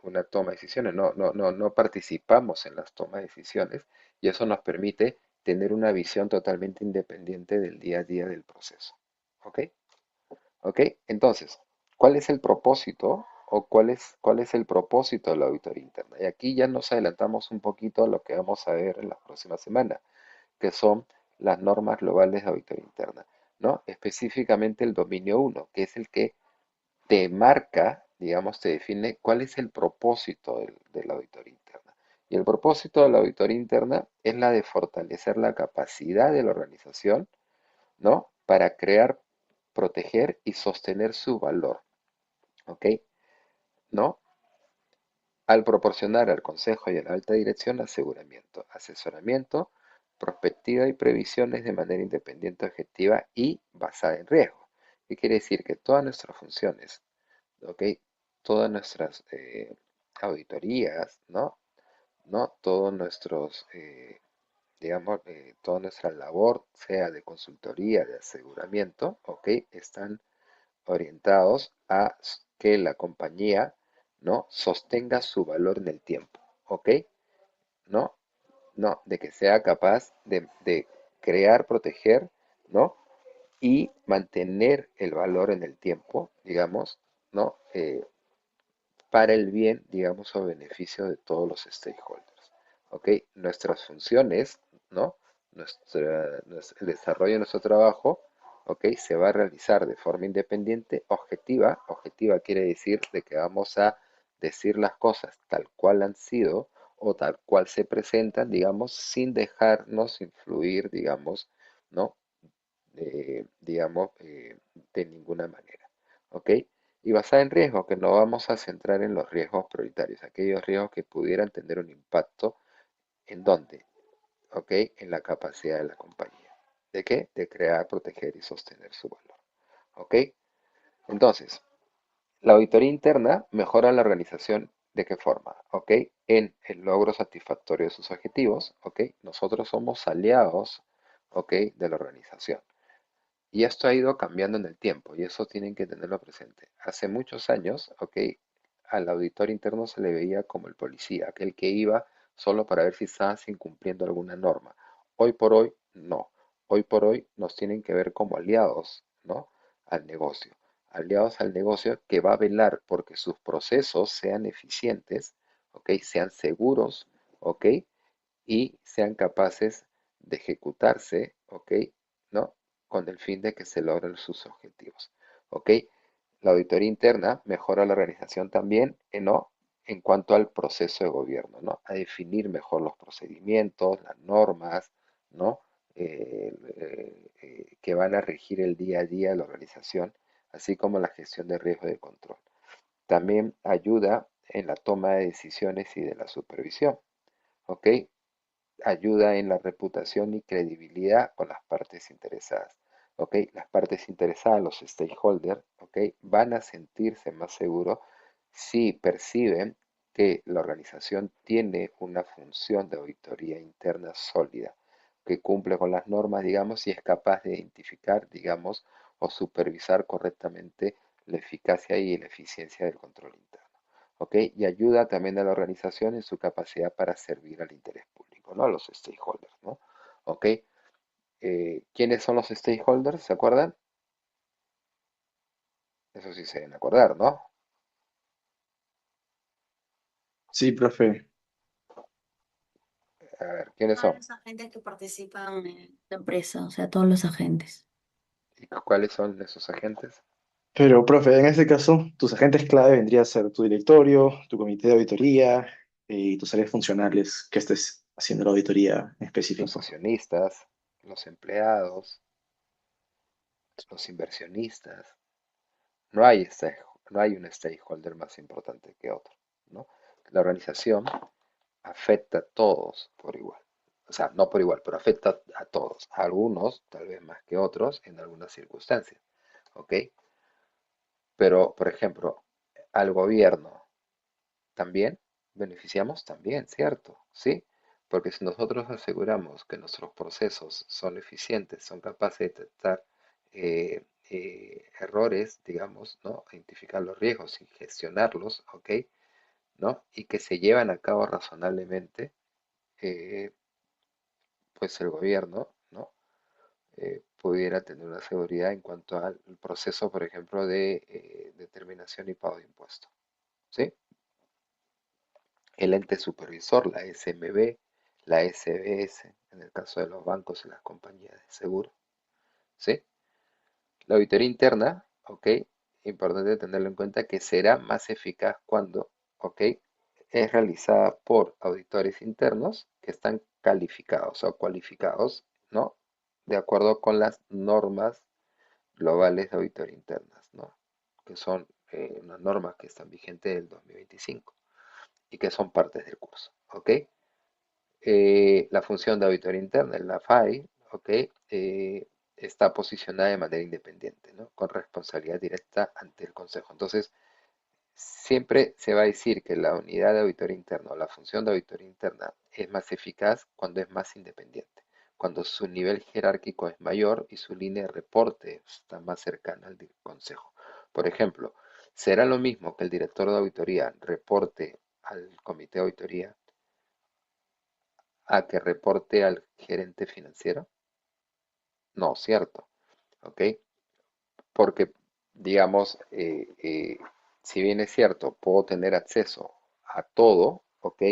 una toma de decisiones, no participamos en las tomas de decisiones y eso nos permite tener una visión totalmente independiente del día a día del proceso. ¿Ok? ¿Ok? Entonces, ¿cuál es el propósito o cuál es el propósito de la auditoría interna? Y aquí ya nos adelantamos un poquito a lo que vamos a ver en las próximas semanas, que son las normas globales de auditoría interna, ¿no? Específicamente el dominio uno, que es el que te marca, digamos, te define cuál es el propósito de la auditoría interna. Y el propósito de la auditoría interna es la de fortalecer la capacidad de la organización, ¿no? Para crear, proteger y sostener su valor, ¿ok? ¿No? Al proporcionar al Consejo y a la alta dirección aseguramiento, asesoramiento, prospectiva y previsiones de manera independiente, objetiva y basada en riesgo. ¿Qué quiere decir? Que todas nuestras funciones, ¿ok? Todas nuestras auditorías, ¿no? ¿No? Todos nuestros, digamos, toda nuestra labor, sea de consultoría, de aseguramiento, ¿ok? Están orientados a que la compañía, ¿no? Sostenga su valor en el tiempo, ¿ok? ¿No? No, de que sea capaz de crear, proteger, ¿no? Y mantener el valor en el tiempo, digamos, ¿no? Para el bien, digamos, o beneficio de todos los stakeholders. ¿Ok? Nuestras funciones, ¿no? El desarrollo de nuestro trabajo, ¿ok? Se va a realizar de forma independiente, objetiva. Objetiva quiere decir de que vamos a decir las cosas tal cual han sido o tal cual se presentan, digamos, sin dejarnos influir, digamos, ¿no? De ninguna manera. ¿Ok? Y basada en riesgos, que nos vamos a centrar en los riesgos prioritarios, aquellos riesgos que pudieran tener un impacto en dónde, ¿ok? En la capacidad de la compañía. ¿De qué? De crear, proteger y sostener su valor. ¿Ok? Entonces, la auditoría interna mejora la organización de qué forma, ¿ok? En el logro satisfactorio de sus objetivos, ¿ok? Nosotros somos aliados, ¿ok? De la organización. Y esto ha ido cambiando en el tiempo y eso tienen que tenerlo presente. Hace muchos años, ¿ok? Al auditor interno se le veía como el policía, aquel que iba solo para ver si estabas incumpliendo alguna norma. Hoy por hoy, no. Hoy por hoy nos tienen que ver como aliados, ¿no? Al negocio. Aliados al negocio que va a velar porque sus procesos sean eficientes, ¿ok? Sean seguros, ¿ok? Y sean capaces de ejecutarse, ¿ok? ¿No? Con el fin de que se logren sus objetivos, ¿ok? La auditoría interna mejora la organización también, ¿no? En cuanto al proceso de gobierno, ¿no? A definir mejor los procedimientos, las normas, ¿no? Que van a regir el día a día de la organización, así como la gestión de riesgo y de control. También ayuda en la toma de decisiones y de la supervisión, ¿ok? Ayuda en la reputación y credibilidad con las partes interesadas. ¿Ok? Las partes interesadas, los stakeholders, ¿ok? Van a sentirse más seguros si perciben que la organización tiene una función de auditoría interna sólida, que cumple con las normas, digamos, y es capaz de identificar, digamos, o supervisar correctamente la eficacia y la eficiencia del control interno. ¿Ok? Y ayuda también a la organización en su capacidad para servir al interés público, ¿no? A los stakeholders, ¿no? ¿Ok? ¿Quiénes son los stakeholders? ¿Se acuerdan? Eso sí se deben acordar, ¿no? Sí, profe. A ver, ¿quiénes Todos son? los agentes que participan en la empresa, o sea, todos los agentes. ¿Y cuáles son esos agentes? Pero, profe, en este caso, tus agentes clave vendría a ser tu directorio, tu comité de auditoría y tus áreas funcionales que estés haciendo la auditoría en Los específico. accionistas, los empleados, los inversionistas. No hay, no hay un stakeholder más importante que otro, ¿no? La organización afecta a todos por igual. O sea, no por igual, pero afecta a todos. A algunos, tal vez más que otros, en algunas circunstancias. ¿Ok? Pero, por ejemplo, al gobierno también beneficiamos también, ¿cierto? ¿Sí? Porque si nosotros aseguramos que nuestros procesos son eficientes, son capaces de detectar errores, digamos, ¿no? Identificar los riesgos y gestionarlos, ¿ok? ¿No? Y que se llevan a cabo razonablemente, eh, pues el gobierno, ¿no? Pudiera tener una seguridad en cuanto al proceso, por ejemplo, de determinación y pago de impuestos. ¿Sí? El ente supervisor, la SMB, la SBS, en el caso de los bancos y las compañías de seguro. ¿Sí? La auditoría interna, ¿ok? Importante tenerlo en cuenta que será más eficaz cuando, ¿ok? Es realizada por auditores internos que están calificados o cualificados, ¿no? De acuerdo con las normas globales de auditoría internas, ¿no? Que son unas normas que están vigentes del 2025 y que son partes del curso, ¿ok? La función de auditoría interna en la FAI, ¿ok? Está posicionada de manera independiente, ¿no? Con responsabilidad directa ante el Consejo. Entonces, siempre se va a decir que la unidad de auditoría interna o la función de auditoría interna es más eficaz cuando es más independiente, cuando su nivel jerárquico es mayor y su línea de reporte está más cercana al del Consejo. Por ejemplo, ¿será lo mismo que el director de auditoría reporte al comité de auditoría a que reporte al gerente financiero? No, cierto, ¿ok? Porque, digamos, si bien es cierto, puedo tener acceso a todo, ¿ok?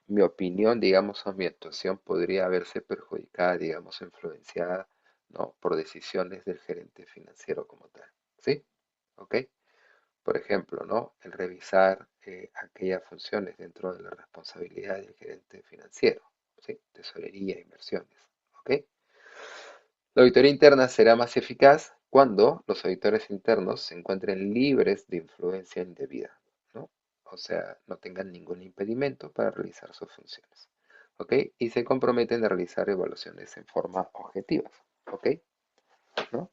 Mi opinión, digamos, o mi actuación podría verse perjudicada, digamos, influenciada, ¿no? Por decisiones del gerente financiero como tal, ¿sí? ¿Ok? Por ejemplo, ¿no? El revisar aquellas funciones dentro de la responsabilidad del gerente financiero, ¿sí? Tesorería, inversiones, ¿ok? La auditoría interna será más eficaz cuando los auditores internos se encuentren libres de influencia indebida, ¿no? O sea, no tengan ningún impedimento para realizar sus funciones, ¿ok? Y se comprometen a realizar evaluaciones en forma objetiva, ¿ok? ¿No?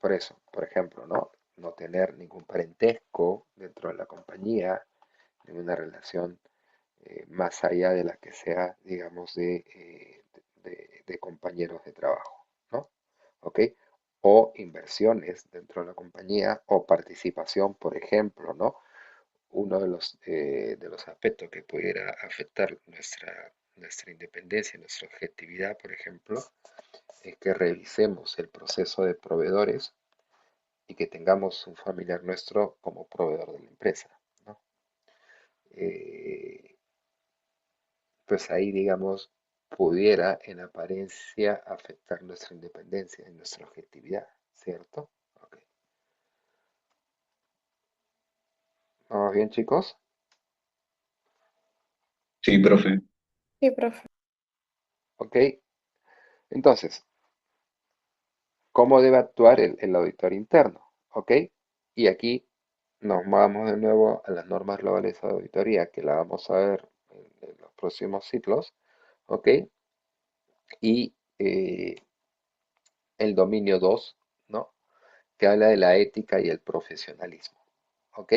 Por eso, por ejemplo, ¿no? No tener ningún parentesco dentro de la compañía, ninguna relación más allá de la que sea, digamos, de compañeros de trabajo, ¿no? ¿Ok? O inversiones dentro de la compañía o participación, por ejemplo, ¿no? Uno de los aspectos que pudiera afectar nuestra independencia, nuestra objetividad, por ejemplo, es que revisemos el proceso de proveedores y que tengamos un familiar nuestro como proveedor de la empresa, ¿no? Eh, pues ahí, digamos, pudiera en apariencia afectar nuestra independencia y nuestra objetividad, ¿cierto? Ok. ¿Vamos bien, chicos? Sí, profe. Sí, profe. Ok. Entonces, ¿cómo debe actuar el auditor interno? Ok. Y aquí nos vamos de nuevo a las normas globales de auditoría, que la vamos a ver en los próximos ciclos. Ok. Y el dominio 2, ¿no? Que habla de la ética y el profesionalismo. ¿Ok?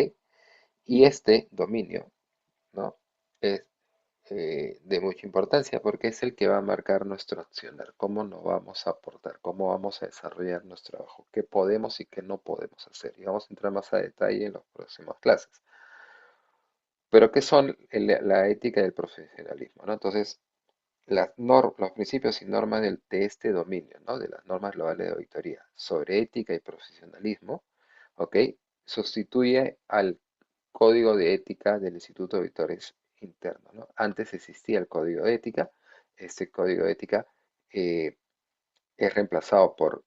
Y este dominio, ¿no? Es de mucha importancia porque es el que va a marcar nuestro accionar, cómo nos vamos a aportar, cómo vamos a desarrollar nuestro trabajo, qué podemos y qué no podemos hacer. Y vamos a entrar más a detalle en las próximas clases. Pero ¿qué son la ética y el profesionalismo, ¿no? Entonces, los principios y normas de este dominio, ¿no? De las normas globales de auditoría sobre ética y profesionalismo, ¿ok? Sustituye al Código de Ética del Instituto de Auditores Internos, ¿no? Antes existía el Código de Ética, este Código de Ética eh, es reemplazado por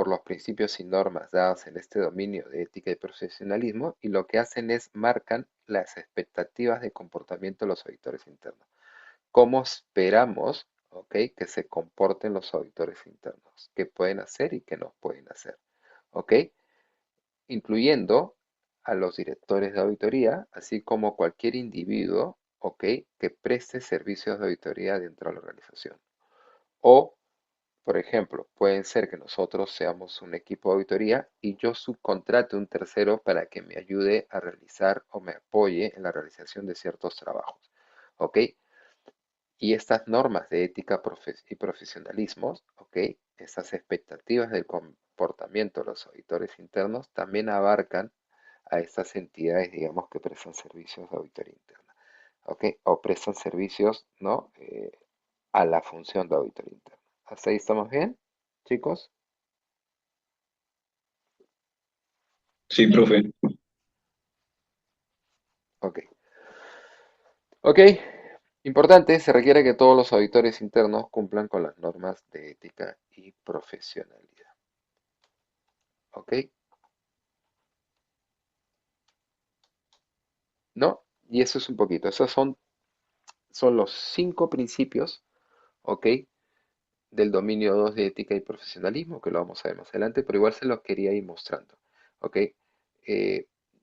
los principios y normas dados en este dominio de ética y profesionalismo y lo que hacen es marcan las expectativas de comportamiento de los auditores internos. ¿Cómo esperamos, ok, que se comporten los auditores internos? ¿Qué pueden hacer y qué no pueden hacer? ¿Ok? Incluyendo a los directores de auditoría, así como cualquier individuo, ¿ok?, que preste servicios de auditoría dentro de la organización. O, por ejemplo, pueden ser que nosotros seamos un equipo de auditoría y yo subcontrate un tercero para que me ayude a realizar o me apoye en la realización de ciertos trabajos. ¿Ok? Y estas normas de ética y profesionalismos, ¿ok? Estas expectativas del comportamiento de los auditores internos también abarcan a estas entidades, digamos, que prestan servicios de auditoría interna, ¿ok? O prestan servicios, ¿no? A la función de auditoría interna. ¿Hasta ahí estamos bien, chicos? Sí, Sí. profe. Ok. Ok. Importante, se requiere que todos los auditores internos cumplan con las normas de ética y profesionalidad. ¿Ok? ¿No? Y eso es un poquito. Esos son los 5 principios, ¿ok? Del dominio 2 de ética y profesionalismo, que lo vamos a ver más adelante, pero igual se los quería ir mostrando, ¿ok?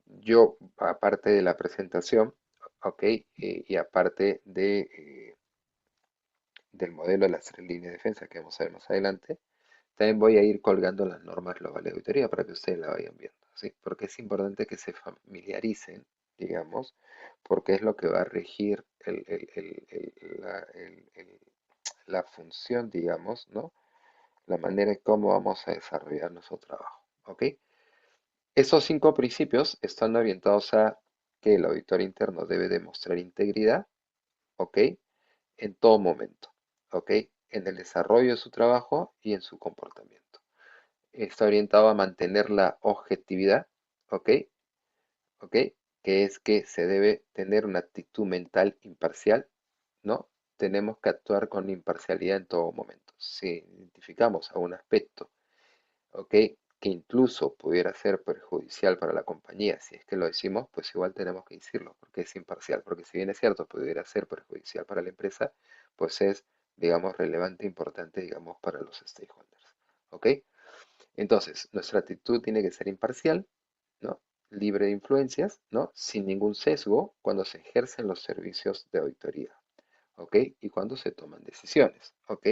Yo, aparte de la presentación, ¿ok? Y aparte del modelo de las 3 líneas de defensa que vamos a ver más adelante, también voy a ir colgando las normas globales de auditoría para que ustedes la vayan viendo, ¿sí? Porque es importante que se familiaricen, digamos, porque es lo que va a regir la función, digamos, ¿no? La manera en cómo vamos a desarrollar nuestro trabajo, ¿ok? Esos 5 principios están orientados a que el auditor interno debe demostrar integridad, ¿ok? En todo momento, ¿ok? En el desarrollo de su trabajo y en su comportamiento. Está orientado a mantener la objetividad, ¿ok? ¿Ok? Que es que se debe tener una actitud mental imparcial, ¿no? Tenemos que actuar con imparcialidad en todo momento. Si identificamos a un aspecto, ¿ok? que incluso pudiera ser perjudicial para la compañía, si es que lo decimos, pues igual tenemos que decirlo, porque es imparcial, porque si bien es cierto, pudiera ser perjudicial para la empresa, pues es, digamos, relevante, importante, digamos, para los stakeholders. ¿Ok? Entonces, nuestra actitud tiene que ser imparcial, ¿no? Libre de influencias, ¿no? Sin ningún sesgo cuando se ejercen los servicios de auditoría, ¿ok? Y cuando se toman decisiones, ¿ok?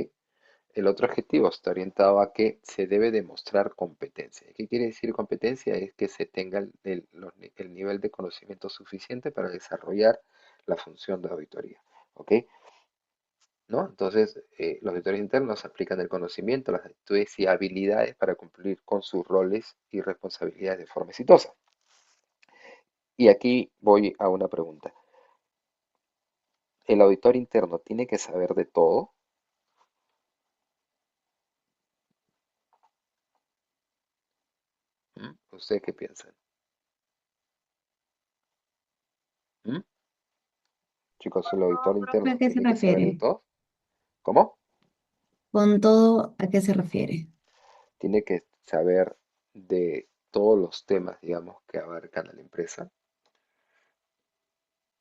El otro objetivo está orientado a que se debe demostrar competencia. ¿Qué quiere decir competencia? Es que se tenga el nivel de conocimiento suficiente para desarrollar la función de auditoría, ¿ok? ¿No? Entonces, los auditores internos aplican el conocimiento, las actitudes y habilidades para cumplir con sus roles y responsabilidades de forma exitosa. Y aquí voy a una pregunta. ¿El auditor interno tiene que saber de todo? ¿Ustedes qué piensan? ¿Mm? Chicos, ¿el auditor ¿A interno qué se tiene que saber de refiere? todo? ¿Cómo? Con todo, ¿a qué se refiere? Tiene que saber de todos los temas, digamos, que abarcan a la empresa.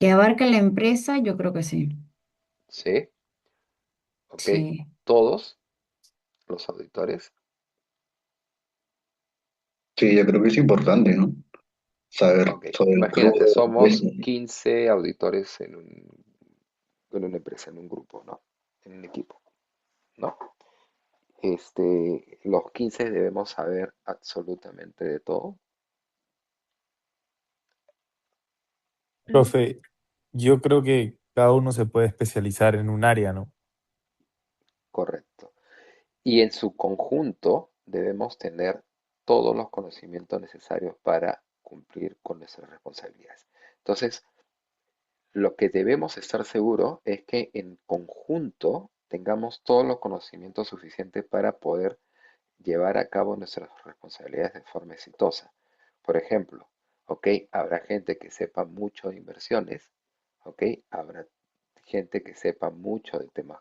¿Que abarca la empresa? Yo creo que sí. ¿Sí? ¿Ok? Sí. Todos los auditores. Sí, yo creo que es importante, ¿no? Saber Ok, sobre imagínate, todo somos eso. 15 auditores en una empresa, en un grupo, ¿no? En un equipo, ¿no? Los 15 debemos saber absolutamente de todo. Profe, yo creo que cada uno se puede especializar en un área, ¿no? Correcto. Y en su conjunto debemos tener todos los conocimientos necesarios para cumplir con nuestras responsabilidades. Entonces, lo que debemos estar seguros es que en conjunto tengamos todos los conocimientos suficientes para poder llevar a cabo nuestras responsabilidades de forma exitosa. Por ejemplo, ¿ok? Habrá gente que sepa mucho de inversiones, ¿ok? Habrá gente que sepa mucho de temas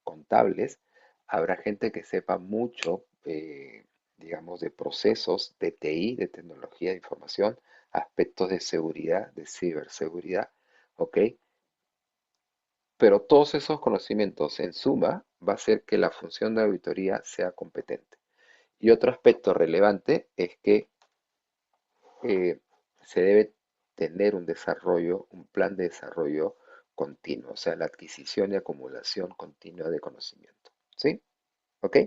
contables, habrá gente que sepa mucho, digamos, de procesos de TI, de tecnología de información, aspectos de seguridad, de ciberseguridad, ¿ok? Pero todos esos conocimientos en suma va a hacer que la función de auditoría sea competente. Y otro aspecto relevante es que eh, se debe tener un desarrollo, un plan de desarrollo continuo, o sea, la adquisición y acumulación continua de conocimiento. ¿Sí? ¿Ok?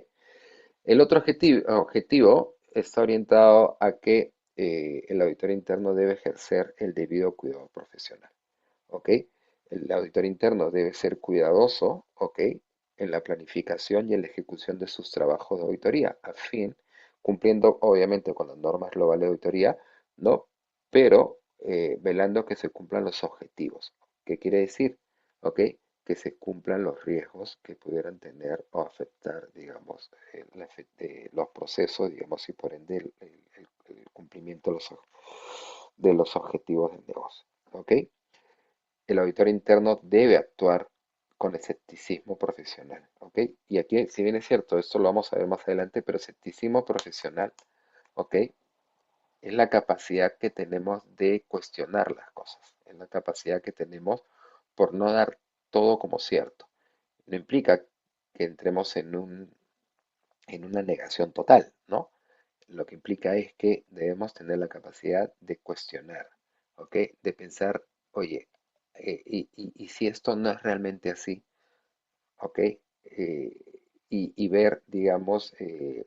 El otro objetivo está orientado a que el auditor interno debe ejercer el debido cuidado profesional. ¿Ok? El auditor interno debe ser cuidadoso, ¿ok? En la planificación y en la ejecución de sus trabajos de auditoría, a fin, cumpliendo obviamente con las normas globales de auditoría, ¿no? Pero velando que se cumplan los objetivos. ¿Qué quiere decir? ¿Ok? Que se cumplan los riesgos que pudieran tener o afectar, digamos, los procesos, digamos, y por ende el cumplimiento de los objetivos del negocio. ¿Ok? El auditor interno debe actuar con escepticismo profesional, ¿ok? Y aquí, si bien es cierto, esto lo vamos a ver más adelante, pero escepticismo profesional, ¿ok? Es la capacidad que tenemos de cuestionar las cosas, es la capacidad que tenemos por no dar todo como cierto. No implica que entremos en una negación total, ¿no? Lo que implica es que debemos tener la capacidad de cuestionar, ¿ok? De pensar, oye, y si esto no es realmente así, ¿ok? Y ver, digamos,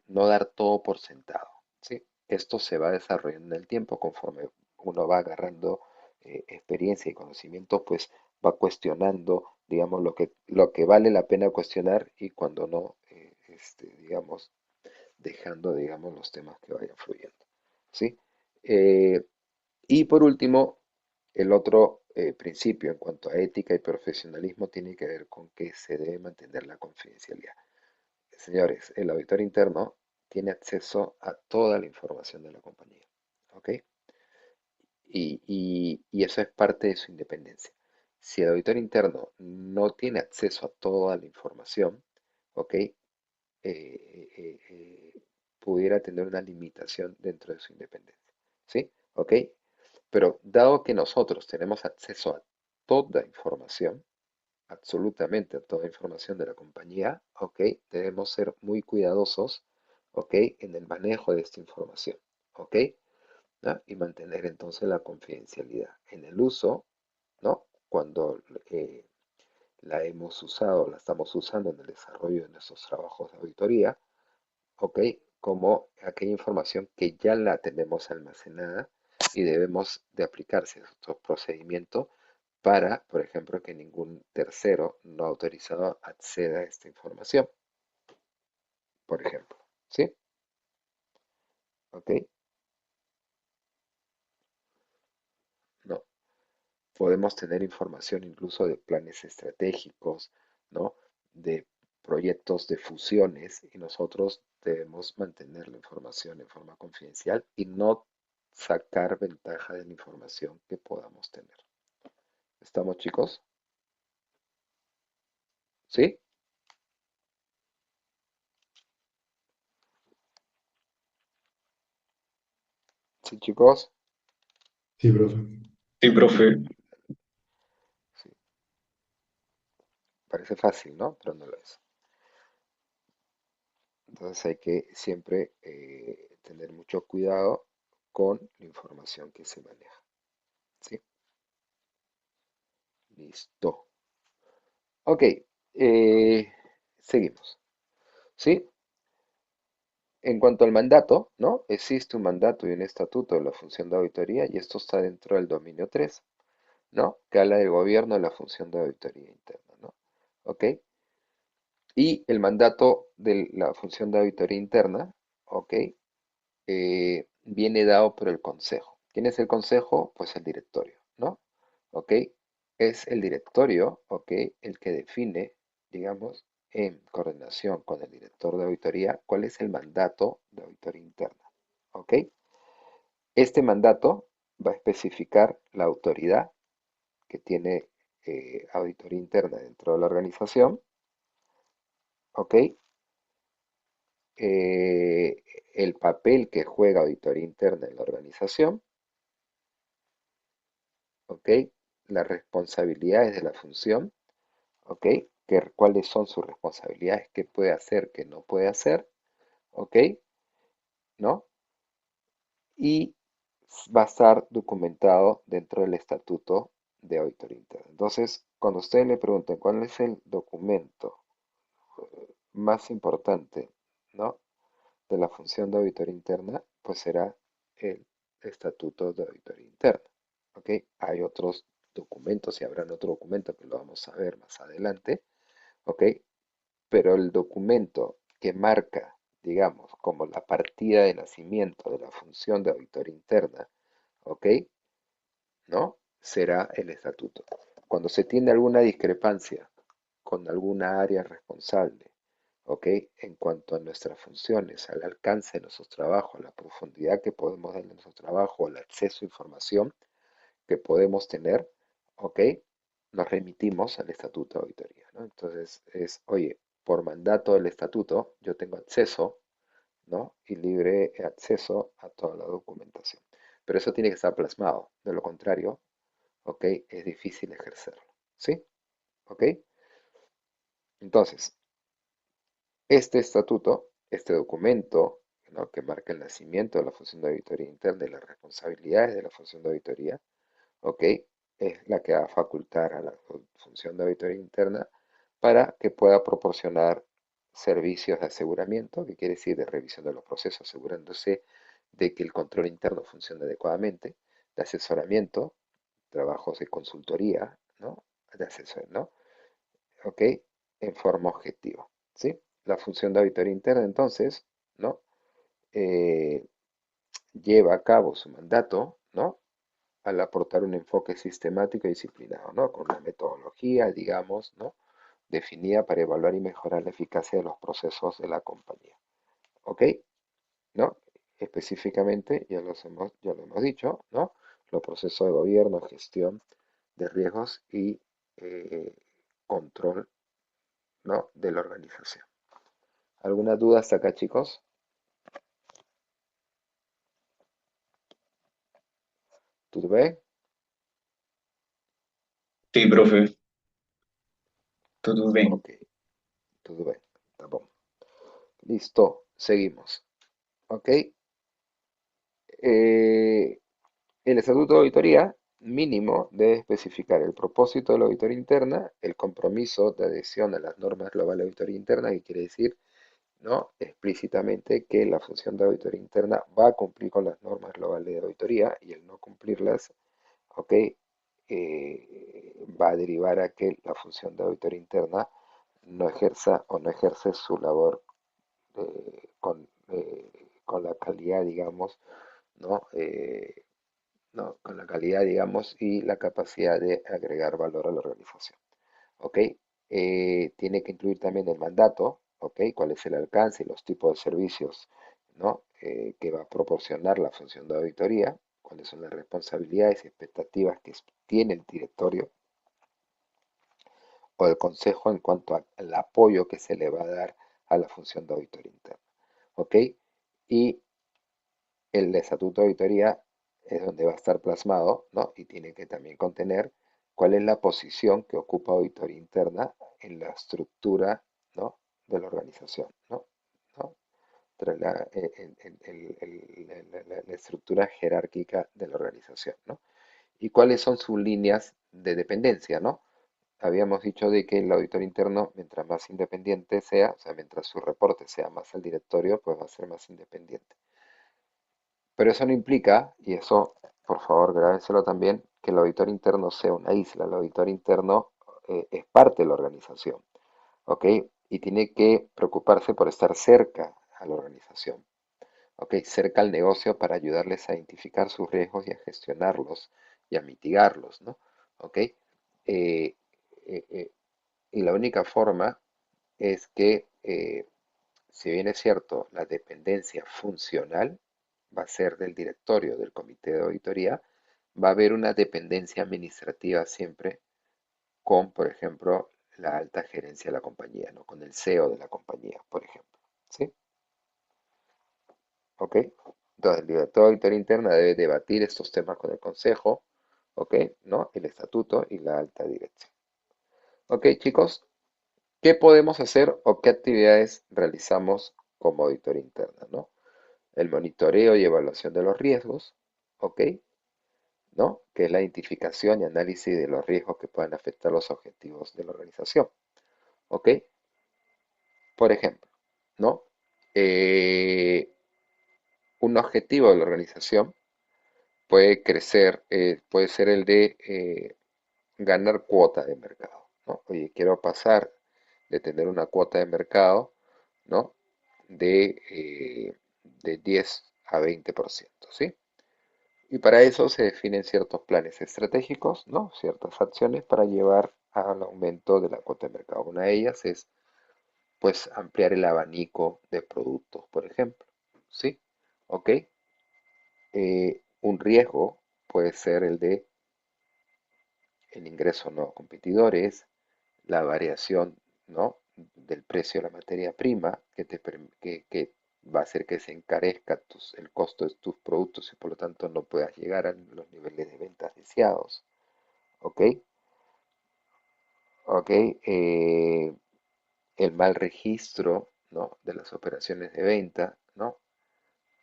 no dar todo por sentado, ¿sí? Esto se va desarrollando en el tiempo conforme uno va agarrando experiencia y conocimiento, pues va cuestionando, digamos, lo que vale la pena cuestionar y cuando no, digamos, dejando, digamos, los temas que vayan fluyendo, ¿sí? Eh, y por último, el otro principio en cuanto a ética y profesionalismo tiene que ver con que se debe mantener la confidencialidad. Señores, el auditor interno tiene acceso a toda la información de la compañía, ¿ok? Y eso es parte de su independencia. Si el auditor interno no tiene acceso a toda la información, ¿ok? pudiera tener una limitación dentro de su independencia. ¿Sí? ¿Ok? Pero dado que nosotros tenemos acceso a toda información, absolutamente a toda información de la compañía, ¿ok? Debemos ser muy cuidadosos, ¿ok? En el manejo de esta información, ¿ok? ¿No? Y mantener entonces la confidencialidad en el uso, ¿no? Cuando la hemos usado, la estamos usando en el desarrollo de nuestros trabajos de auditoría, ¿ok? Como aquella información que ya la tenemos almacenada y debemos de aplicar ciertos procedimientos para, por ejemplo, que ningún tercero no autorizado acceda a esta información, por ejemplo, ¿sí? ¿Ok? No. Podemos tener información incluso de planes estratégicos, ¿no? De proyectos de fusiones y nosotros debemos mantener la información en forma confidencial y no sacar ventaja de la información que podamos tener. ¿Estamos, chicos? ¿Sí? ¿Sí, chicos? Sí, profe. Sí, profe. Sí. Parece fácil, ¿no? Pero no lo es. Entonces hay que siempre tener mucho cuidado con la información que se maneja. ¿Sí? Listo. Ok, seguimos. ¿Sí? En cuanto al mandato, ¿no? Existe un mandato y un estatuto de la función de auditoría y esto está dentro del dominio 3, ¿no? Que habla del gobierno de la función de auditoría interna, ¿no? ¿Ok? Y el mandato de la función de auditoría interna, ¿ok? Viene dado por el consejo. ¿Quién es el consejo? Pues el directorio, ¿no? ¿Ok? Es el directorio, ¿ok? El que define, digamos, en coordinación con el director de auditoría, cuál es el mandato de auditoría interna, ¿ok? Este mandato va a especificar la autoridad que tiene auditoría interna dentro de la organización, ¿ok? Eh, el papel que juega auditoría interna en la organización, ¿ok? Las responsabilidades de la función, ¿ok? Cuáles son sus responsabilidades, qué puede hacer, qué no puede hacer, ¿ok? ¿No? Y va a estar documentado dentro del estatuto de auditoría interna. Entonces, cuando ustedes le pregunten cuál es el documento más importante, ¿no? De la función de auditoría interna, pues será el estatuto de auditoría interna, ¿ok? Hay otros documentos y habrán otro documento que lo vamos a ver más adelante, ¿ok? Pero el documento que marca, digamos, como la partida de nacimiento de la función de auditoría interna, ¿ok? ¿No? Será el estatuto. Cuando se tiene alguna discrepancia con alguna área responsable, ¿ok? En cuanto a nuestras funciones, al alcance de nuestros trabajos, a la profundidad que podemos dar en nuestro trabajo, al acceso a información que podemos tener, ¿ok? Nos remitimos al estatuto de auditoría, ¿no? Entonces oye, por mandato del estatuto, yo tengo acceso, ¿no? Y libre acceso a toda la documentación. Pero eso tiene que estar plasmado, de lo contrario, ¿ok? Es difícil ejercerlo, ¿sí? ¿Ok? Entonces, este estatuto, este documento, ¿no? Que marca el nacimiento de la función de auditoría interna y las responsabilidades de la función de auditoría, ¿ok? Es la que va a facultar a la función de auditoría interna para que pueda proporcionar servicios de aseguramiento, que quiere decir de revisión de los procesos, asegurándose de que el control interno funcione adecuadamente, de asesoramiento, trabajos de consultoría, ¿no? De asesor, ¿no? ¿Ok? En forma objetiva, ¿sí? La función de auditoría interna, entonces, ¿no? Eh, lleva a cabo su mandato, ¿no? Al aportar un enfoque sistemático y disciplinado, ¿no? Con una metodología, digamos, ¿no? Definida para evaluar y mejorar la eficacia de los procesos de la compañía. ¿Ok? ¿No? Específicamente, ya lo hemos dicho, ¿no? Los procesos de gobierno, gestión de riesgos y eh, control, ¿no? De la organización. ¿Alguna duda hasta acá, chicos? Tudo bem? Sí, profe, todo bien. Ok, tudo bem. Tá bom. Listo, seguimos. Ok. Eh, el estatuto de auditoría mínimo debe especificar el propósito de la auditoría interna, el compromiso de adhesión a las normas globales de auditoría interna, que quiere decir, ¿no? Explícitamente que la función de auditoría interna va a cumplir con las normas globales de auditoría y el no cumplirlas, ¿ok? Va a derivar a que la función de auditoría interna no ejerza o no ejerce su labor con la calidad, digamos, ¿no? ¿No? Con la calidad, digamos, y la capacidad de agregar valor a la organización. ¿Ok? Tiene que incluir también el mandato, ¿ok? Cuál es el alcance y los tipos de servicios, ¿no? Que va a proporcionar la función de auditoría, cuáles son las responsabilidades y expectativas que tiene el directorio o el consejo en cuanto al apoyo que se le va a dar a la función de auditoría interna, ¿ok? Y el estatuto de auditoría es donde va a estar plasmado, ¿no? Y tiene que también contener cuál es la posición que ocupa auditoría interna en la estructura, ¿no? De la organización, ¿no? ¿No? Tras la estructura jerárquica de la organización, ¿no? Y cuáles son sus líneas de dependencia, ¿no? Habíamos dicho de que el auditor interno, mientras más independiente sea, o sea, mientras su reporte sea más al directorio, pues va a ser más independiente. Pero eso no implica, y eso por favor grábenselo también, que el auditor interno sea una isla. El auditor interno es parte de la organización, ¿ok? Y tiene que preocuparse por estar cerca a la organización, ¿ok? Cerca al negocio para ayudarles a identificar sus riesgos y a gestionarlos y a mitigarlos, ¿no? ¿Ok? Eh, eh, y la única forma es que si bien es cierto, la dependencia funcional va a ser del directorio, del comité de auditoría, va a haber una dependencia administrativa siempre con, por ejemplo, la alta gerencia de la compañía, ¿no? Con el CEO de la compañía, por ejemplo. ¿Sí? ¿Ok? Entonces, el director de auditoría interna debe debatir estos temas con el consejo, ¿ok? ¿No? El estatuto y la alta dirección. ¿Ok, chicos? ¿Qué podemos hacer o qué actividades realizamos como auditoría interna, ¿no? El monitoreo y evaluación de los riesgos, ¿ok? ¿No? Que es la identificación y análisis de los riesgos que puedan afectar los objetivos de la organización, ¿ok? Por ejemplo, ¿no? Eh, un objetivo de la organización puede crecer, puede ser el de ganar cuota de mercado, ¿no? Oye, quiero pasar de tener una cuota de mercado, ¿no? De 10 a 20%, ¿sí? Y para eso se definen ciertos planes estratégicos, ¿no? Ciertas acciones para llevar al aumento de la cuota de mercado. Una de ellas es, pues, ampliar el abanico de productos, por ejemplo, ¿sí? ¿Ok? Un riesgo puede ser el de el ingreso de nuevos competidores, la variación, ¿no? Del precio de la materia prima que va a hacer que se encarezca el costo de tus productos y por lo tanto no puedas llegar a los niveles de ventas deseados. ¿Ok? ¿Ok? El mal registro, ¿no? De las operaciones de venta, ¿no?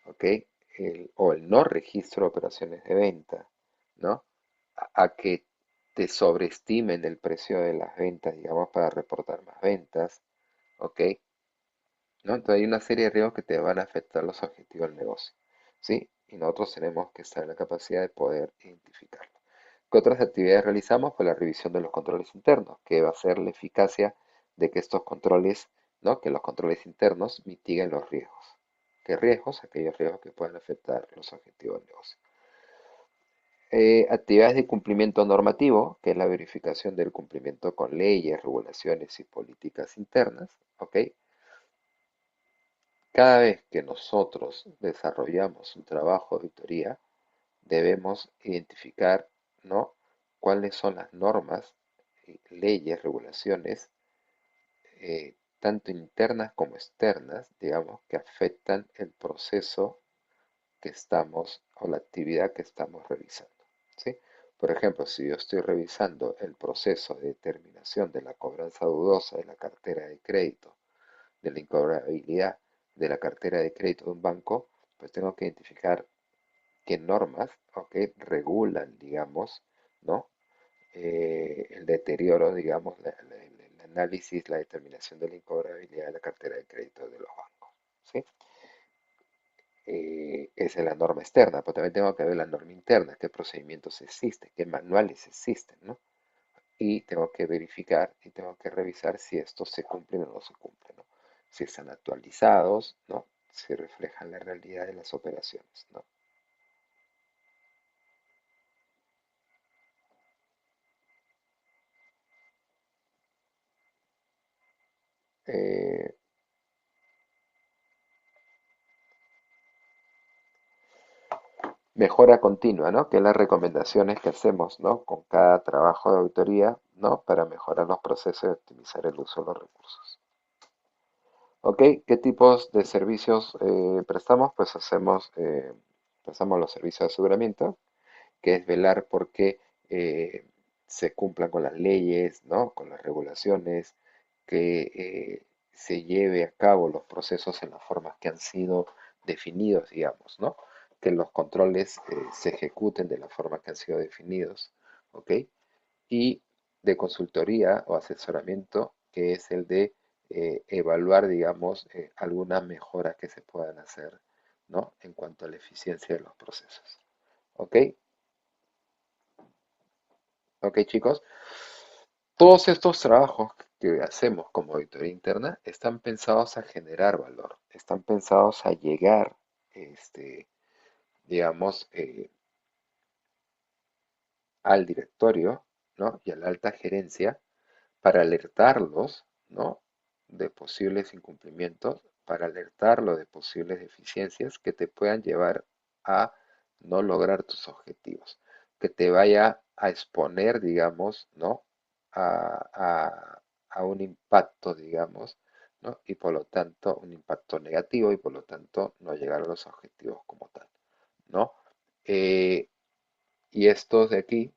¿Ok? O el no registro de operaciones de venta, ¿no? A que te sobreestimen el precio de las ventas, digamos, para reportar más ventas, ¿ok? ¿No? Entonces hay una serie de riesgos que te van a afectar los objetivos del negocio, ¿sí? Y nosotros tenemos que estar en la capacidad de poder identificarlo. ¿Qué otras actividades realizamos? Pues la revisión de los controles internos, que va a ser la eficacia de que estos controles, ¿no? Que los controles internos mitiguen los riesgos. ¿Qué riesgos? Aquellos riesgos que puedan afectar los objetivos del negocio. Actividades de cumplimiento normativo, que es la verificación del cumplimiento con leyes, regulaciones y políticas internas, ¿ok? Cada vez que nosotros desarrollamos un trabajo de auditoría, debemos identificar, ¿no? Cuáles son las normas, leyes, regulaciones, tanto internas como externas, digamos, que afectan el proceso que estamos o la actividad que estamos realizando. ¿sí? Por ejemplo, si yo estoy revisando el proceso de determinación de la cobranza dudosa de la cartera de crédito, de la incobrabilidad de la cartera de crédito de un banco, pues tengo que identificar qué normas, ¿ok?, regulan, digamos, ¿no? El deterioro, digamos, el análisis, la determinación de la incobrabilidad de la cartera de crédito de los bancos, ¿sí? Esa es la norma externa, pero también tengo que ver la norma interna, qué procedimientos existen, qué manuales existen, ¿no? Y tengo que verificar y tengo que revisar si estos se cumplen o no se cumplen, ¿no? Si están actualizados, ¿no? Si reflejan la realidad de las operaciones, ¿no? Eh, Mejora continua, ¿no? Que es las recomendaciones que hacemos, ¿no? Con cada trabajo de auditoría, ¿no? Para mejorar los procesos y optimizar el uso de los recursos. ¿Ok? ¿Qué tipos de servicios prestamos? Pues prestamos los servicios de aseguramiento, que es velar por que se cumplan con las leyes, ¿no? Con las regulaciones, que se lleve a cabo los procesos en las formas que han sido definidos, digamos, ¿no? Que los controles se ejecuten de la forma que han sido definidos, ¿ok? Y de consultoría o asesoramiento, que es el de evaluar, digamos, algunas mejoras que se puedan hacer, ¿no? En cuanto a la eficiencia de los procesos. ¿Ok? ¿Ok, chicos? Todos estos trabajos que hacemos como auditoría interna están pensados a generar valor, están pensados a llegar, digamos, al directorio, ¿no? Y a la alta gerencia para alertarlos, ¿no? De posibles incumplimientos, para alertarlos de posibles deficiencias que te puedan llevar a no lograr tus objetivos, que te vaya a exponer, digamos, ¿no? A, a un impacto, digamos, ¿no? Y por lo tanto, un impacto negativo y por lo tanto no llegar a los objetivos como tal, ¿no? Eh, y estos de aquí,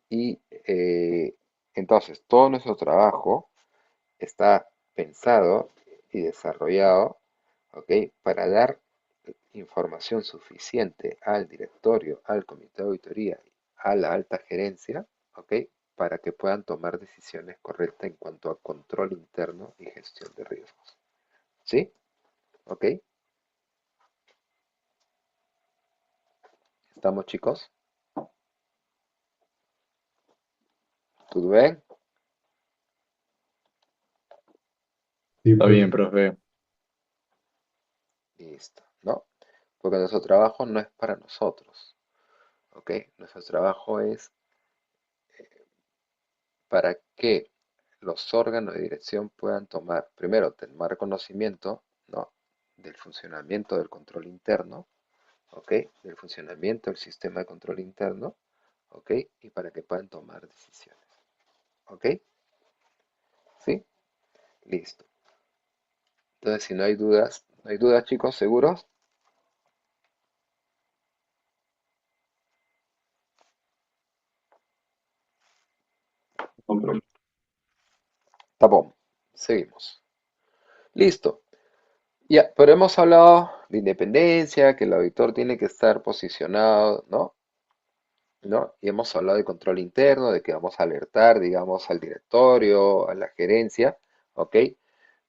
y entonces todo nuestro trabajo está pensado y desarrollado, ¿ok? Para dar información suficiente al directorio, al comité de auditoría, a la alta gerencia, ¿ok? Para que puedan tomar decisiones correctas en cuanto a control interno y gestión de riesgos. ¿Sí? ¿Ok? ¿Estamos, chicos? ¿Todo bien? Sí, Está bien, profe. profe. Listo, ¿no? Porque nuestro trabajo no es para nosotros, ¿ok? Nuestro trabajo es para que los órganos de dirección puedan tomar conocimiento, ¿no? Del funcionamiento del control interno, ¿ok? Del funcionamiento del sistema de control interno, ¿ok? Y para que puedan tomar decisiones, ¿ok? ¿Sí? Listo. Entonces, si no hay dudas, ¿no hay dudas, chicos? ¿Seguros? No, profe. Tapón. Seguimos. Listo. Ya, pero hemos hablado de independencia, que el auditor tiene que estar posicionado, ¿no? ¿No? Y hemos hablado de control interno, de que vamos a alertar, digamos, al directorio, a la gerencia, ¿ok?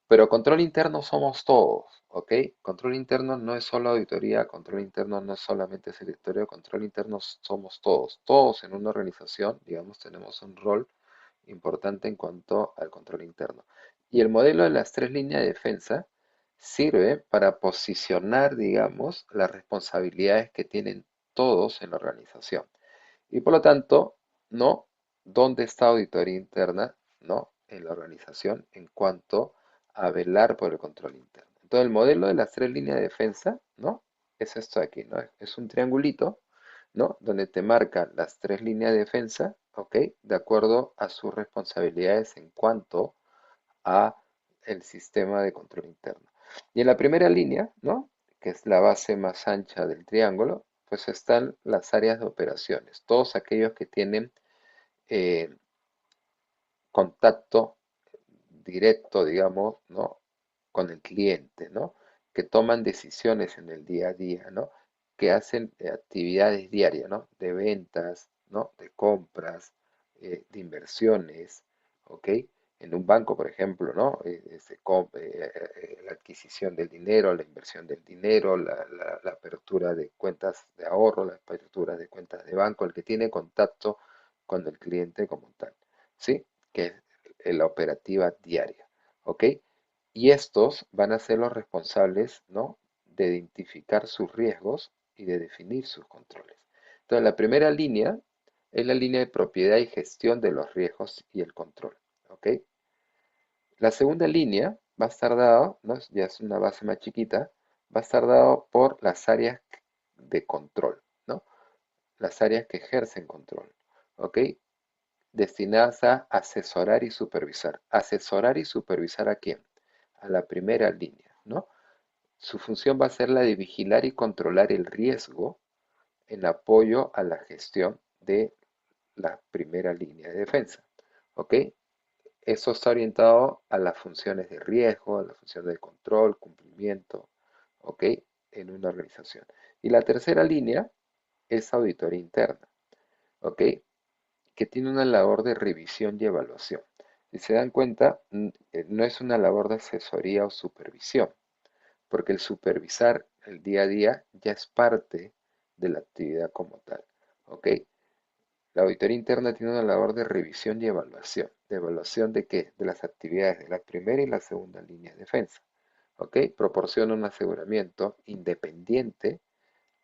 Pero control interno somos todos, ¿ok? Control interno no es solo auditoría, control interno no es solamente ese directorio, control interno somos todos. Todos en una organización, digamos, tenemos un rol importante en cuanto al control interno. Y el modelo de las tres líneas de defensa sirve para posicionar, digamos, las responsabilidades que tienen todos en la organización. Y por lo tanto, ¿no? ¿Dónde está auditoría interna, ¿no? En la organización en cuanto a velar por el control interno? Entonces, el modelo de las tres líneas de defensa, ¿no? Es esto de aquí, ¿no? Es un triangulito, ¿no? Donde te marcan las tres líneas de defensa, ¿ok? De acuerdo a sus responsabilidades en cuanto a el sistema de control interno. Y en la primera línea, ¿no? que es la base más ancha del triángulo, pues están las áreas de operaciones, todos aquellos que tienen eh, contacto directo, digamos, ¿no? Con el cliente, ¿no? Que toman decisiones en el día a día, ¿no? Que hacen actividades diarias, ¿no? De ventas, ¿no? De compras, de inversiones, ¿ok? En un banco, por ejemplo, ¿no? La adquisición del dinero, la inversión del dinero, la apertura de cuentas de ahorro, la apertura de cuentas de banco, el que tiene contacto con el cliente como tal, ¿sí? Que es la operativa diaria, ¿ok? Y estos van a ser los responsables, ¿no? De identificar sus riesgos y de definir sus controles. Entonces, la primera línea es la línea de propiedad y gestión de los riesgos y el control, ¿ok? La segunda línea va a estar dado, ¿no? Ya es una base más chiquita, va a estar dado por las áreas de control, ¿no? Las áreas que ejercen control, ¿ok? Destinadas a asesorar y supervisar. ¿Asesorar y supervisar a quién? A la primera línea, ¿no? Su función va a ser la de vigilar y controlar el riesgo en apoyo a la gestión de la primera línea de defensa, ¿ok? Eso está orientado a las funciones de riesgo, a las funciones de control, cumplimiento, ¿ok? En una organización. Y la tercera línea es auditoría interna, ¿ok? Que tiene una labor de revisión y evaluación. Si se dan cuenta, no es una labor de asesoría o supervisión, porque el supervisar el día a día ya es parte de la actividad como tal. ¿Ok? La auditoría interna tiene una labor de revisión y evaluación. ¿De evaluación de qué? De las actividades de la primera y la segunda línea de defensa. ¿Ok? Proporciona un aseguramiento independiente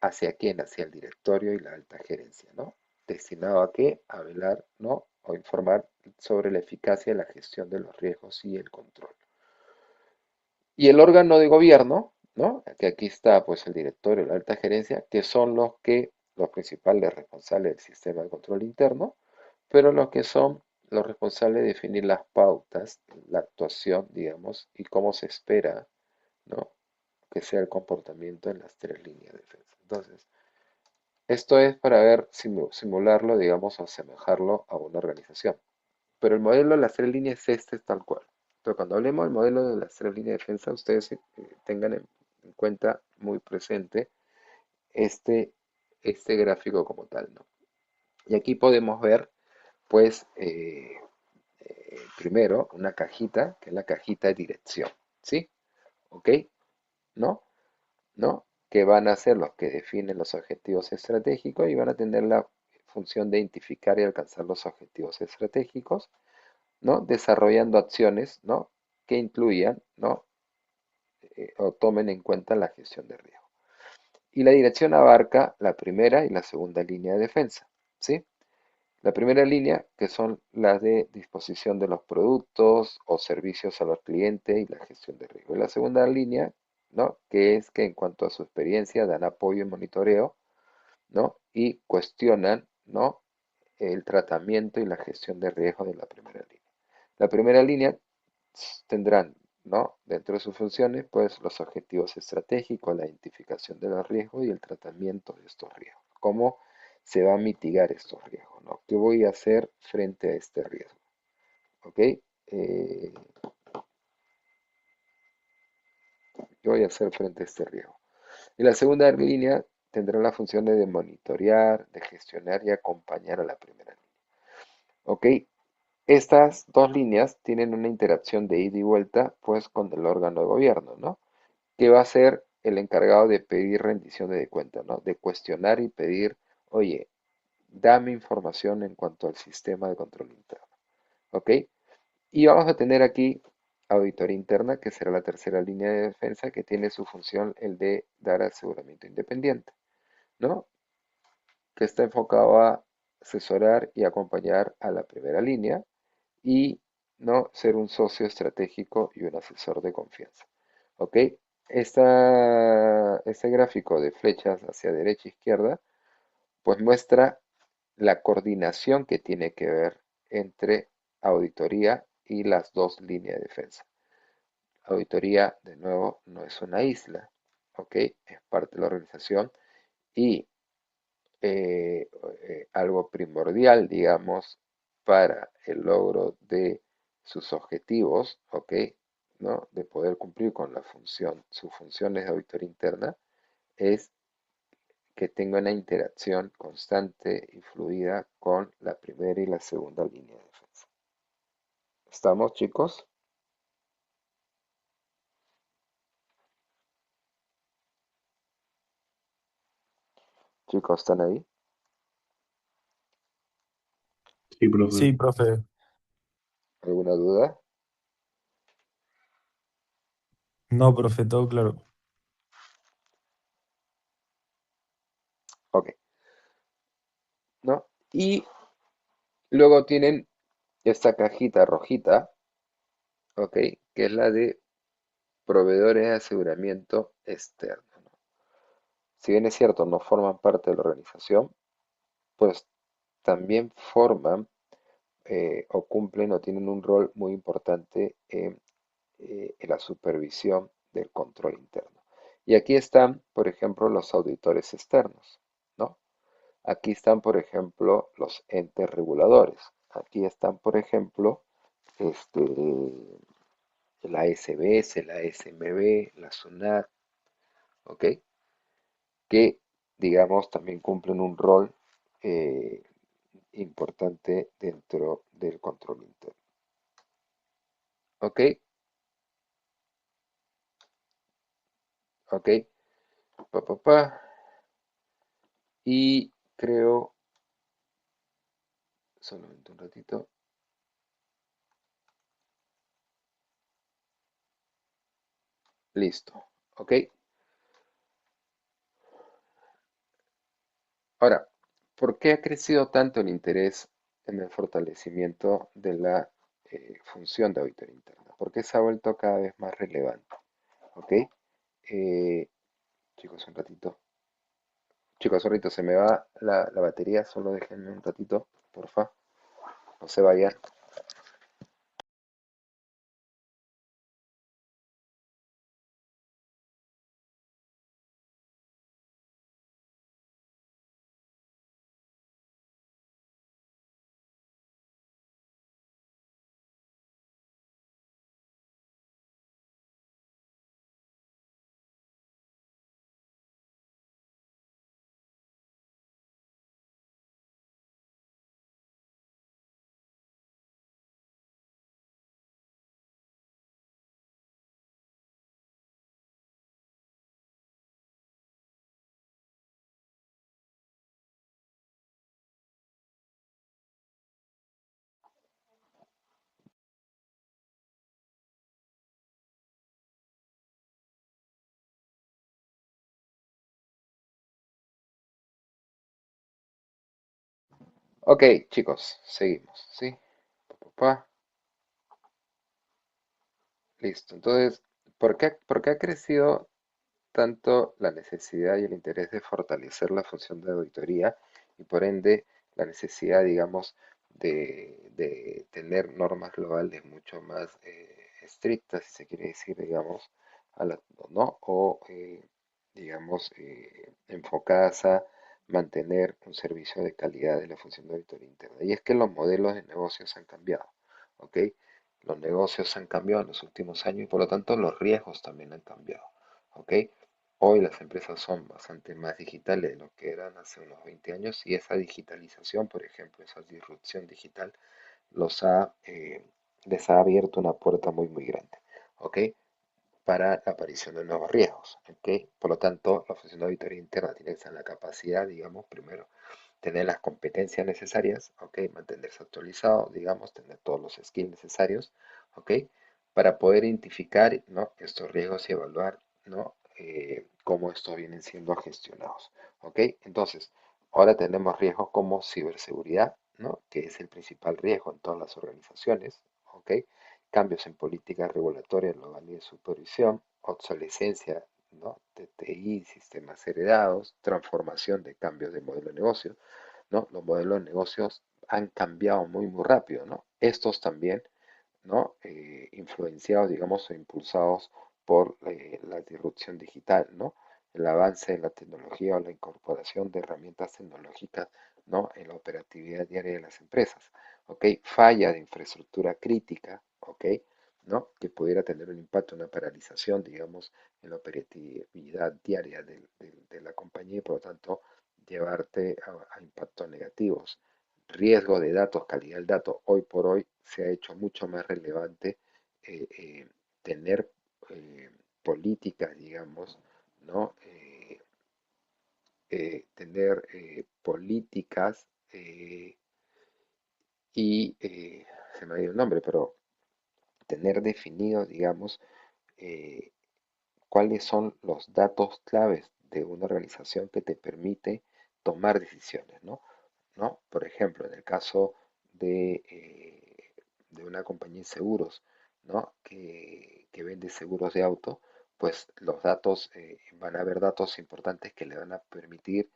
hacia quién, hacia el directorio y la alta gerencia, ¿no? Destinado a qué, a velar, ¿no? O informar sobre la eficacia de la gestión de los riesgos y el control. Y el órgano de gobierno, ¿no? Que aquí está pues el directorio, la alta gerencia, que son los principales responsables del sistema de control interno, pero los que son los responsables de definir las pautas, la actuación, digamos, y cómo se espera, ¿no? Que sea el comportamiento en las tres líneas de defensa. Entonces, esto es para ver, simularlo, digamos, o asemejarlo a una organización. Pero el modelo de las tres líneas es este tal cual. Pero cuando hablemos del modelo de las tres líneas de defensa, ustedes tengan en cuenta muy presente este, este gráfico como tal, ¿no? Y aquí podemos ver, pues, primero una cajita, que es la cajita de dirección, ¿sí? ¿Ok? ¿No? ¿No? Que van a ser los que definen los objetivos estratégicos y van a tener la función de identificar y alcanzar los objetivos estratégicos, ¿no? Desarrollando acciones, ¿no? Que incluyan, ¿no? O tomen en cuenta la gestión de riesgo. Y la dirección abarca la primera y la segunda línea de defensa, ¿sí? La primera línea, que son las de disposición de los productos o servicios a los clientes y la gestión de riesgo. Y la segunda línea, ¿no? Que es que en cuanto a su experiencia dan apoyo y monitoreo, ¿no? Y cuestionan, ¿no? El tratamiento y la gestión de riesgo de la primera línea. La primera línea tendrán, ¿no? Dentro de sus funciones, pues los objetivos estratégicos, la identificación de los riesgos y el tratamiento de estos riesgos. ¿Cómo se va a mitigar estos riesgos, ¿no? ¿Qué voy a hacer frente a este riesgo? ¿Ok? ¿Qué voy a hacer frente a este riesgo? Y la segunda línea tendrá la función de monitorear, de gestionar y acompañar a la primera línea. ¿Ok? Estas dos líneas tienen una interacción de ida y vuelta, pues, con el órgano de gobierno, ¿no? Que va a ser el encargado de pedir rendición de cuentas, ¿no? De cuestionar y pedir, oye, dame información en cuanto al sistema de control interno, ¿ok? Y vamos a tener aquí auditoría interna, que será la tercera línea de defensa, que tiene su función el de dar aseguramiento independiente, ¿no? Que está enfocado a asesorar y acompañar a la primera línea y no ser un socio estratégico y un asesor de confianza. ¿Ok? Este gráfico de flechas hacia derecha e izquierda, pues muestra la coordinación que tiene que ver entre auditoría y las dos líneas de defensa. Auditoría, de nuevo, no es una isla. ¿ok? Es parte de la organización y algo primordial, digamos, para el logro de sus objetivos, ¿ok? ¿No? De poder cumplir con la función, sus funciones de auditoría interna, es que tenga una interacción constante y fluida con la primera y la segunda línea de defensa. ¿Estamos, chicos? Chicos, ¿están ahí? Sí, profe. Sí, profe. ¿Alguna duda? No, profe, todo claro. Ok, ¿no? Y luego tienen esta cajita rojita, ¿ok? Que es la de proveedores de aseguramiento externo, ¿no? Si bien es cierto, no forman parte de la organización, pues también forman o cumplen o tienen un rol muy importante en la supervisión del control interno. Y aquí están, por ejemplo, los auditores externos, ¿no? Aquí están, por ejemplo, los entes reguladores. Aquí están, por ejemplo, este, la SBS, la SMB, la SUNAT, ¿ok? Que, digamos, también cumplen un rol eh, importante dentro del control interno. ¿Ok? ¿Ok? Pa, pa, pa. Y creo, solamente un ratito, listo. ¿Ok? Ahora, ¿por qué ha crecido tanto el interés en el fortalecimiento de la función de auditoría interna? ¿Por qué se ha vuelto cada vez más relevante? ¿Ok? Eh, chicos, un ratito. Chicos, un ratito, se me va la batería, solo déjenme un ratito, porfa. No se vayan. Ok, chicos, seguimos, ¿sí? Pa, pa, pa. Listo. Entonces, ¿por qué ha crecido tanto la necesidad y el interés de fortalecer la función de auditoría y por ende la necesidad, digamos, de tener normas globales mucho más estrictas, si se quiere decir, digamos, ¿no? O, digamos, enfocadas a mantener un servicio de calidad de la función de auditoría interna? Y es que los modelos de negocios han cambiado, ¿ok? Los negocios han cambiado en los últimos años y por lo tanto los riesgos también han cambiado, ¿ok? Hoy las empresas son bastante más digitales de lo que eran hace unos 20 años y esa digitalización, por ejemplo, esa disrupción digital, los ha, les ha abierto una puerta muy, muy grande, ¿ok? Para la aparición de nuevos riesgos, ¿ok? Por lo tanto, la función de auditoría interna tiene que estar en la capacidad, digamos, primero, tener las competencias necesarias, ¿ok? Mantenerse actualizado, digamos, tener todos los skills necesarios, ¿ok? Para poder identificar, ¿no? Estos riesgos y evaluar, ¿no? Cómo estos vienen siendo gestionados, ¿ok? Entonces, ahora tenemos riesgos como ciberseguridad, ¿no? Que es el principal riesgo en todas las organizaciones, ¿ok? Cambios en políticas regulatorias global y de supervisión, obsolescencia, ¿no? De TI, sistemas heredados, transformación de cambios de modelo de negocio, ¿no? Los modelos de negocios han cambiado muy, muy rápido, ¿no? Estos también, ¿no? Influenciados, digamos, o impulsados por la disrupción digital, ¿no? el avance de la tecnología o la incorporación de herramientas tecnológicas, ¿no? En la operatividad diaria de las empresas, ¿ok? Falla de infraestructura crítica, ¿ok? ¿No? Que pudiera tener un impacto, una paralización, digamos, en la operatividad diaria de la compañía y por lo tanto llevarte a impactos negativos. Riesgo de datos, calidad del dato, hoy por hoy se ha hecho mucho más relevante tener políticas, digamos, ¿no? Tener políticas se me ha ido el nombre, pero tener definido, digamos, eh, cuáles son los datos claves de una organización que te permite tomar decisiones, ¿no? ¿No? Por ejemplo, en el caso de una compañía de seguros, ¿no? Que vende seguros de auto, pues los datos, van a haber datos importantes que le van a permitir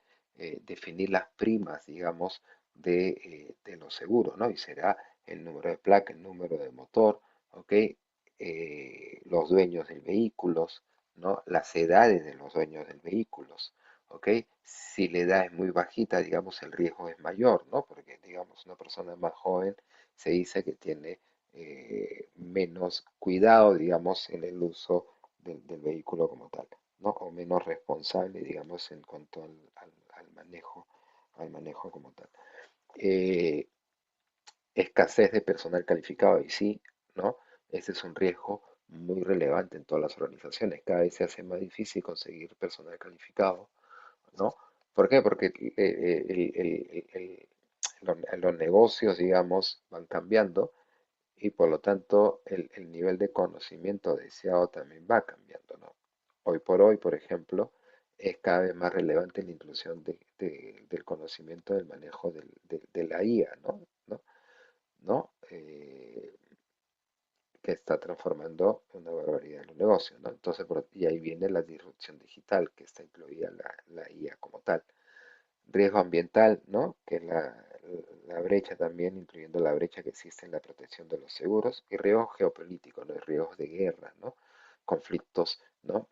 definir las primas, digamos, de los seguros, ¿no? Y será el número de placa, el número de motor, ¿ok? Los dueños del vehículo, ¿no? Las edades de los dueños del vehículo, ¿ok? Si la edad es muy bajita, digamos, el riesgo es mayor, ¿no? Porque, digamos, una persona más joven se dice que tiene menos cuidado, digamos, en el uso del vehículo como tal, ¿no? O menos responsable, digamos, en cuanto al manejo como tal. Eh, Escasez de personal calificado, y sí, ¿no? Ese es un riesgo muy relevante en todas las organizaciones. Cada vez se hace más difícil conseguir personal calificado, ¿no? ¿Por qué? Porque los negocios, digamos, van cambiando y por lo tanto el nivel de conocimiento deseado también va cambiando, ¿no? Hoy por hoy, por ejemplo, es cada vez más relevante la inclusión del conocimiento del manejo de la IA, ¿no? ¿No? ¿No? Que está transformando una barbaridad en los negocios, ¿no? Entonces, y ahí viene la disrupción digital, que está incluida la IA como tal. Riesgo ambiental, ¿no? Que es la brecha también, incluyendo la brecha que existe en la protección de los seguros, y riesgos geopolíticos, ¿no? Y riesgos de guerra, ¿no? Conflictos, ¿no?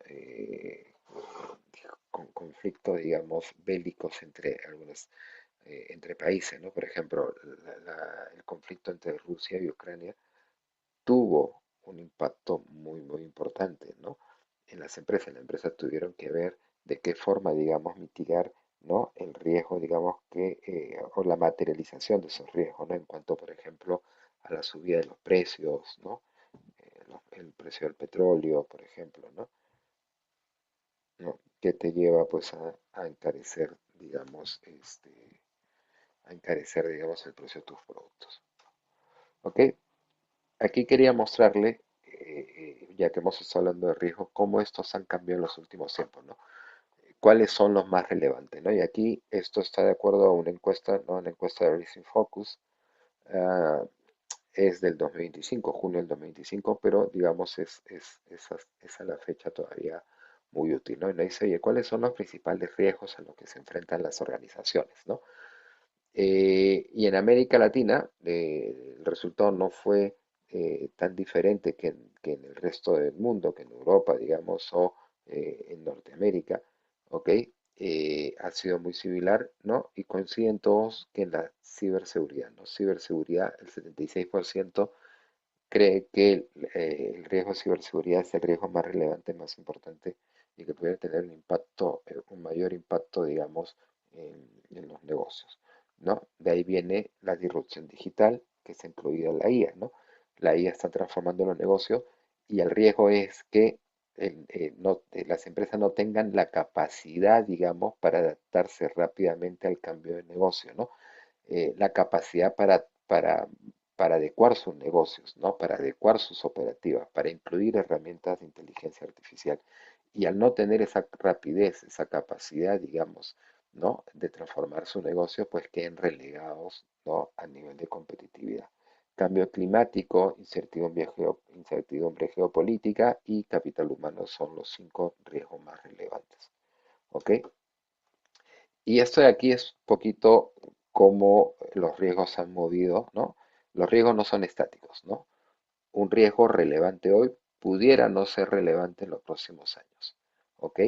Con conflictos, digamos, bélicos entre algunos, entre países, ¿no? Por ejemplo, el conflicto entre Rusia y Ucrania tuvo un impacto muy importante, ¿no? En las empresas. Las empresas tuvieron que ver de qué forma, digamos, mitigar, ¿no? El riesgo, digamos, o la materialización de esos riesgos, ¿no? En cuanto, por ejemplo, a la subida de los precios, ¿no? El precio del petróleo, por ejemplo, ¿no? ¿No? Que te lleva, pues, a encarecer, digamos, a encarecer, digamos, el precio de tus productos. ¿Ok? Aquí quería mostrarle, ya que hemos estado hablando de riesgos, cómo estos han cambiado en los últimos tiempos, ¿no? ¿Cuáles son los más relevantes, ¿no? Y aquí esto está de acuerdo a una encuesta, ¿no? Una encuesta de Rising Focus, ah, es del 2025, junio del 2025, pero digamos es a la fecha todavía muy útil, ¿no? Y nos dice, oye, ¿cuáles son los principales riesgos a los que se enfrentan las organizaciones, ¿no? Y en América Latina el resultado no fue tan diferente que en el resto del mundo, que en Europa, digamos, o en Norteamérica, ¿ok? Ha sido muy similar, ¿no? Y coinciden todos que en la ciberseguridad, ¿no? Ciberseguridad, el 76% cree que el riesgo de ciberseguridad es el riesgo más relevante, más importante y que puede tener un impacto, un mayor impacto, digamos, en los negocios, ¿no? De ahí viene la disrupción digital, que está incluida en la IA, ¿no? La IA está transformando los negocios y el riesgo es que las empresas no tengan la capacidad, digamos, para adaptarse rápidamente al cambio de negocio, ¿no? La capacidad para adecuar sus negocios, ¿no? Para adecuar sus operativas, para incluir herramientas de inteligencia artificial. Y al no tener esa rapidez, esa capacidad, digamos, ¿no? De transformar su negocio, pues queden relegados, ¿no? A nivel de competitividad. Cambio climático, incertidumbre geopolítica y capital humano son los 5 riesgos más relevantes. ¿Ok? Y esto de aquí es un poquito cómo los riesgos se han movido, ¿no? Los riesgos no son estáticos, ¿no? Un riesgo relevante hoy pudiera no ser relevante en los próximos años, ¿ok?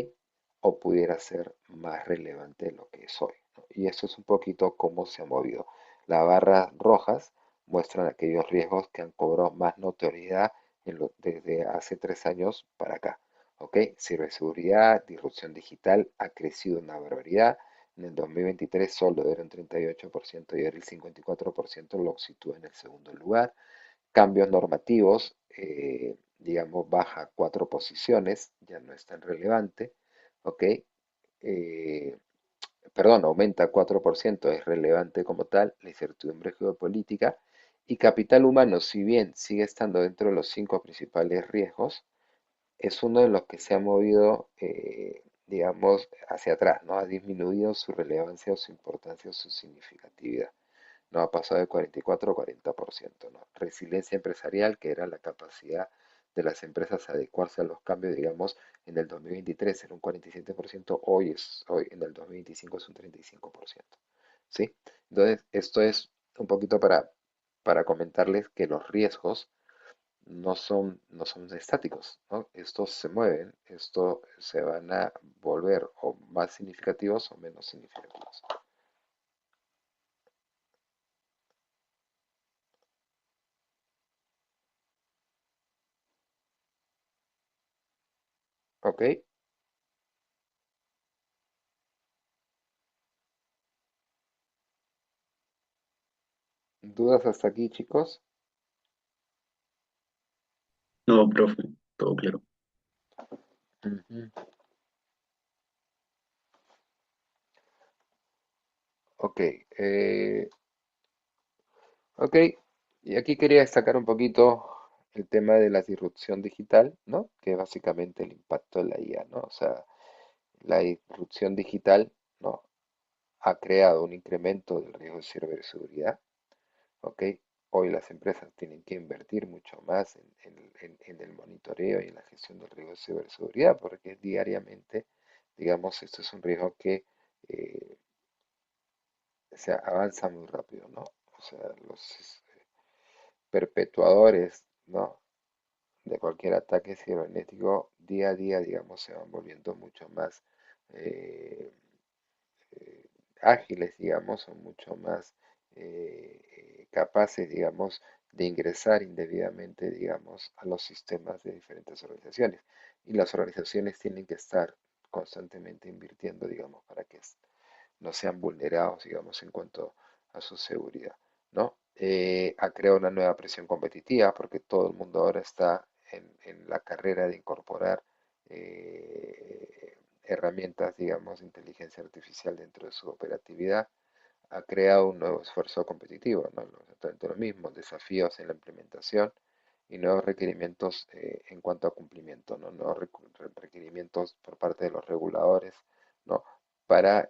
o pudiera ser más relevante de lo que es hoy, ¿no? Y esto es un poquito cómo se ha movido. Las barras rojas muestran aquellos riesgos que han cobrado más notoriedad desde hace 3 años para acá. ¿Ok? Ciberseguridad, disrupción digital ha crecido una barbaridad. En el 2023 solo era un 38% y ahora el 54% lo sitúa en el segundo lugar. Cambios normativos, digamos, baja 4 posiciones, ya no es tan relevante. ¿Ok? Eh, Perdón, aumenta 4%, es relevante como tal, la incertidumbre geopolítica y capital humano, si bien sigue estando dentro de los 5 principales riesgos, es uno de los que se ha movido, digamos, hacia atrás, ¿no? Ha disminuido su relevancia o su importancia o su significatividad. No ha pasado de 44 a 40%, ¿no? Resiliencia empresarial, que era la capacidad de las empresas a adecuarse a los cambios, digamos, en el 2023 era un 47%, hoy en el 2025 es un 35%, ¿sí? Entonces, esto es un poquito para comentarles que los riesgos no son estáticos, ¿no? Estos se mueven, estos se van a volver o más significativos o menos significativos. ¿Ok? ¿Dudas hasta aquí, chicos? No, profe, todo claro. Ujú. Ok, ok, y aquí quería destacar un poquito el tema de la disrupción digital, ¿no? Que es básicamente el impacto de la IA, ¿no? O sea, la disrupción digital, ¿no? Ha creado un incremento del riesgo de ciberseguridad, ¿ok? Hoy las empresas tienen que invertir mucho más en el monitoreo y en la gestión del riesgo de ciberseguridad, porque diariamente, digamos, esto es un riesgo que eh, se avanza muy rápido, ¿no? O sea, los perpetuadores, ¿no? De cualquier ataque cibernético, día a día, digamos, se van volviendo mucho más eh, eh, ágiles, digamos, son mucho más capaces, digamos, de ingresar indebidamente, digamos, a los sistemas de diferentes organizaciones. Y las organizaciones tienen que estar constantemente invirtiendo, digamos, para que no sean vulnerados, digamos, en cuanto a su seguridad, ¿no? Ha creado una nueva presión competitiva porque todo el mundo ahora está en la carrera de incorporar herramientas, digamos, de inteligencia artificial dentro de su operatividad. Ha creado un nuevo esfuerzo competitivo, ¿no? Exactamente lo mismo, desafíos en la implementación y nuevos requerimientos en cuanto a cumplimiento, ¿no? Nuevos requerimientos por parte de los reguladores, ¿no? Para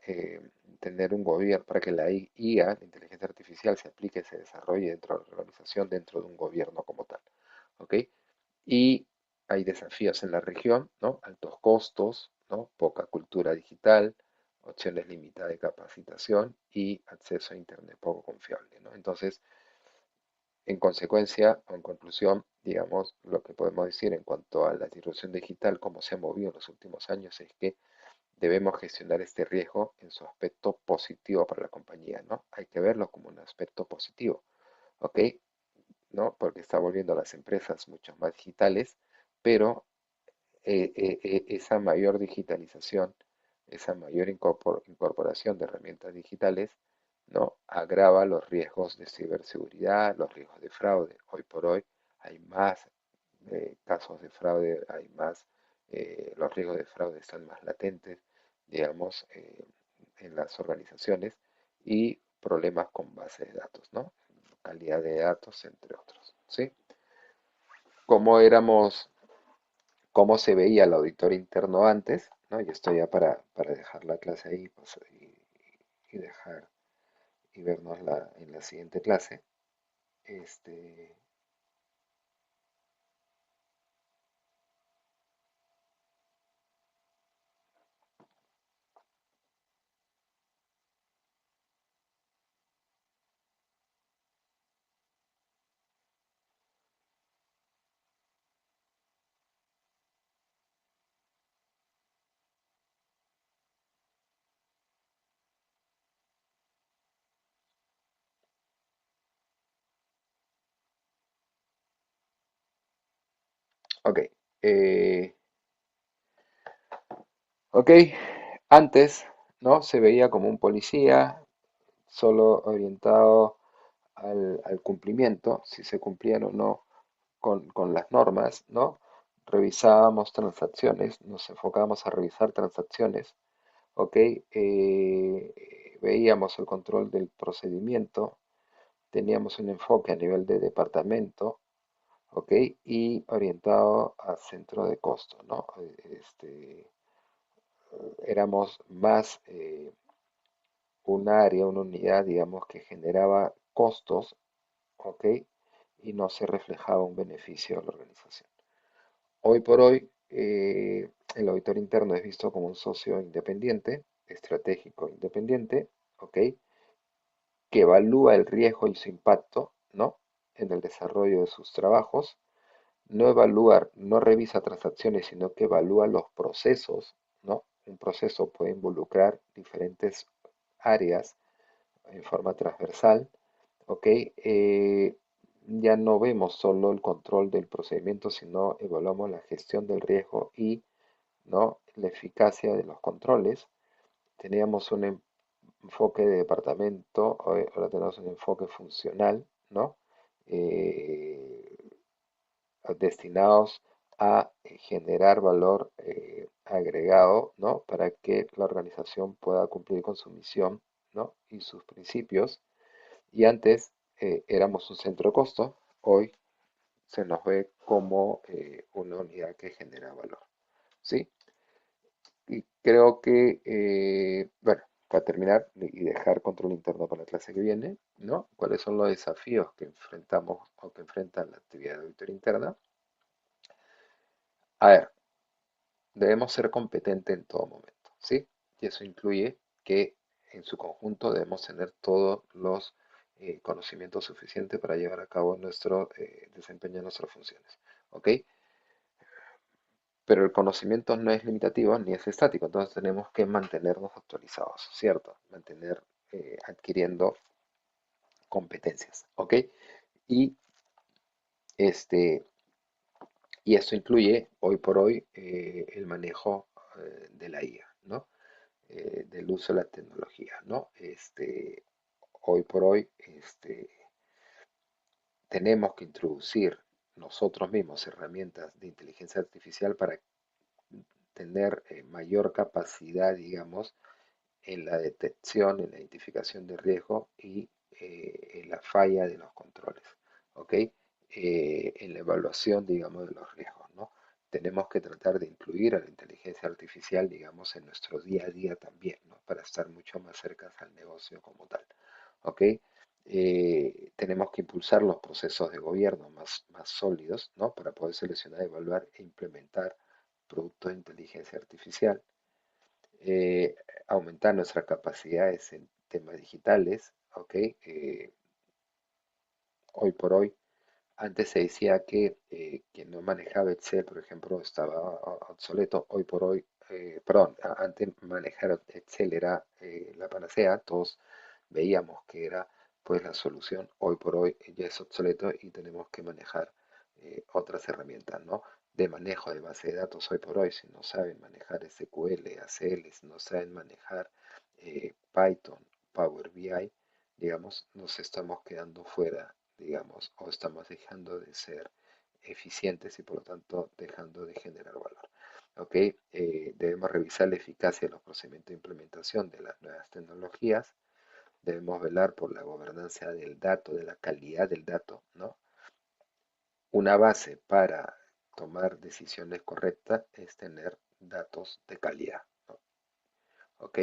tener un gobierno, para que la IA, la inteligencia artificial, se aplique, se desarrolle dentro de la organización, dentro de un gobierno como tal, ¿ok? Y hay desafíos en la región, ¿no? Altos costos, ¿no? Poca cultura digital, opciones limitadas de capacitación y acceso a Internet poco confiable, ¿no? Entonces, en consecuencia, o en conclusión, digamos, lo que podemos decir en cuanto a la disrupción digital, cómo se ha movido en los últimos años, es que debemos gestionar este riesgo en su aspecto positivo para la compañía, ¿no? Hay que verlo como un aspecto positivo, ¿ok? ¿No? Porque está volviendo a las empresas mucho más digitales, pero esa mayor digitalización, esa mayor incorporación de herramientas digitales, ¿no? Agrava los riesgos de ciberseguridad, los riesgos de fraude. Hoy por hoy hay más casos de fraude, hay más, los riesgos de fraude están más latentes, digamos, en las organizaciones y problemas con bases de datos, ¿no? Calidad de datos, entre otros, ¿sí? ¿Cómo éramos cómo se veía el auditor interno antes, ¿no? Y esto ya para dejar la clase ahí pues, y dejar y vernos en la siguiente clase. Este, Ok. eh, ok. Antes, ¿no? Se veía como un policía solo orientado al cumplimiento, si se cumplían o no con las normas, ¿no? Revisábamos transacciones, nos enfocábamos a revisar transacciones, ¿ok? Veíamos el control del procedimiento, teníamos un enfoque a nivel de departamento, ¿ok? Y orientado a centro de costo, ¿no? Éramos más un área, una unidad, digamos, que generaba costos, ¿ok? Y no se reflejaba un beneficio a la organización. Hoy por hoy, el auditor interno es visto como un socio independiente, estratégico independiente, ¿ok? Que evalúa el riesgo y su impacto, ¿no? En el desarrollo de sus trabajos. No evalúa, no revisa transacciones, sino que evalúa los procesos, ¿no? Un proceso puede involucrar diferentes áreas en forma transversal, ¿ok? Ya no vemos solo el control del procedimiento, sino evaluamos la gestión del riesgo y, ¿no? La eficacia de los controles. Teníamos un enfoque de departamento, ahora tenemos un enfoque funcional, ¿no? Eh, Destinados a generar valor agregado, ¿no? Para que la organización pueda cumplir con su misión, ¿no? Y sus principios. Y antes éramos un centro de costo, hoy se nos ve como una unidad que genera valor, ¿sí? Y creo que, bueno, para terminar y dejar control interno para la clase que viene, ¿no? ¿Cuáles son los desafíos que enfrentamos o que enfrenta la actividad de auditoría interna? A ver, debemos ser competentes en todo momento, ¿sí? Y eso incluye que en su conjunto debemos tener todos los conocimientos suficientes para llevar a cabo nuestro desempeño de nuestras funciones, ¿ok? Pero el conocimiento no es limitativo ni es estático, entonces tenemos que mantenernos actualizados, ¿cierto? Mantener adquiriendo competencias, ¿ok? Y, este, y esto incluye hoy por hoy el manejo de la IA, ¿no? Del uso de la tecnología, ¿no? Hoy por hoy, tenemos que introducir nosotros mismos herramientas de inteligencia artificial para tener mayor capacidad, digamos, en la detección, en la identificación de riesgo y en la falla de los controles, ¿ok? En la evaluación, digamos, de los riesgos, ¿no? Tenemos que tratar de incluir a la inteligencia artificial, digamos, en nuestro día a día también, ¿no? Para estar mucho más cerca al negocio como tal, ¿ok? Tenemos que impulsar los procesos de gobierno más sólidos, ¿no? Para poder seleccionar, evaluar e implementar productos de inteligencia artificial, eh, aumentar nuestras capacidades en temas digitales, ¿ok? Hoy por hoy, antes se decía que quien no manejaba Excel, por ejemplo, estaba obsoleto. Hoy por hoy, perdón, antes manejar Excel era la panacea, todos veíamos que era pues la solución. Hoy por hoy ya es obsoleto y tenemos que manejar otras herramientas, ¿no? De manejo de base de datos hoy por hoy. Si no saben manejar SQL, ACL, si no saben manejar Python, Power BI, digamos, nos estamos quedando fuera, digamos, o estamos dejando de ser eficientes y por lo tanto dejando de generar valor. ¿Ok? Debemos revisar la eficacia de los procedimientos de implementación de las nuevas tecnologías. Debemos velar por la gobernanza del dato, de la calidad del dato, ¿no? Una base para tomar decisiones correctas es tener datos de calidad, ¿no? ¿Ok?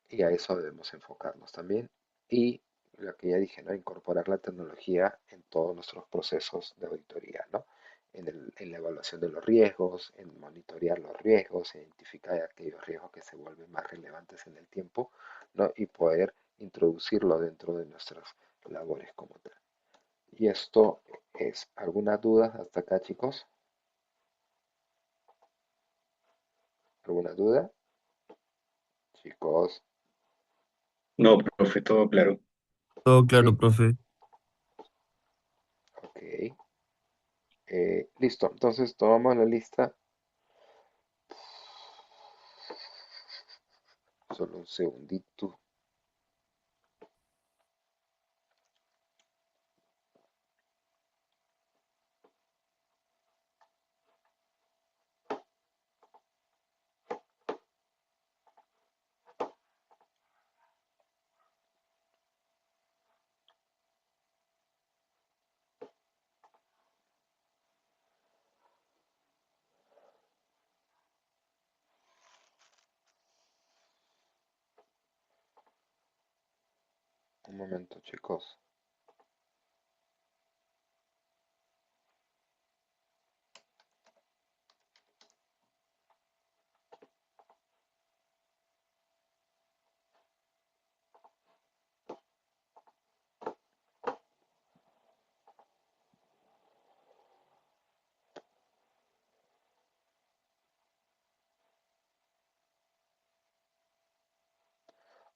Y a eso debemos enfocarnos también. Y lo que ya dije, ¿no? Incorporar la tecnología en todos nuestros procesos de auditoría, ¿no? En la evaluación de los riesgos, en monitorear los riesgos, identificar aquellos riesgos que se vuelven más relevantes en el tiempo, ¿no? Y poder introducirlo dentro de nuestras labores como tal. Y esto es, ¿alguna duda hasta acá, chicos? ¿Alguna duda? Chicos, No, profe, todo claro. Todo claro, ¿sí? profe. Ok. Listo, entonces tomamos la lista. Solo un segundito. Un momento, chicos.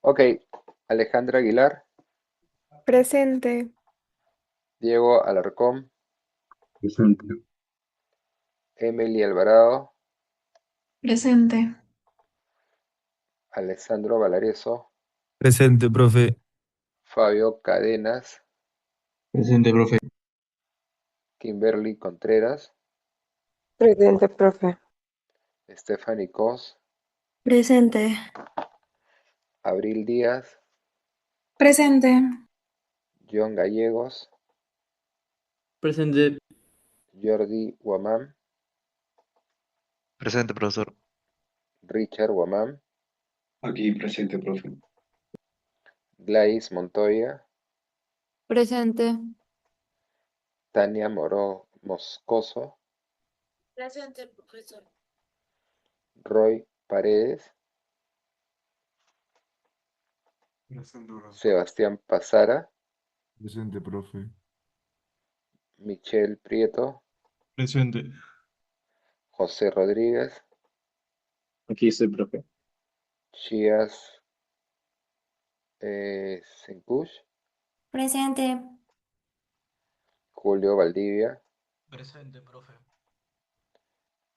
Ok, Alejandra Aguilar, Presente. Diego Alarcón, Presente. Emily Alvarado, Presente. Alessandro Valareso, Presente, profe. Fabio Cadenas, Presente, profe. Kimberly Contreras, Presente, profe. Stephanie Cos, Presente. Abril Díaz, Presente. John Gallegos, Presente. Jordi Guamán, Presente, profesor. Richard Guamán, Aquí presente, profe. Gladys Montoya, Presente. Tania Moró Moscoso, Presente, profesor. Roy Paredes, Presente, profesor. Sebastián Pazara, Presente, profe. Michelle Prieto, Presente. José Rodríguez, Aquí estoy, profe. Chias Senkush, Presente. Julio Valdivia, Presente, profe.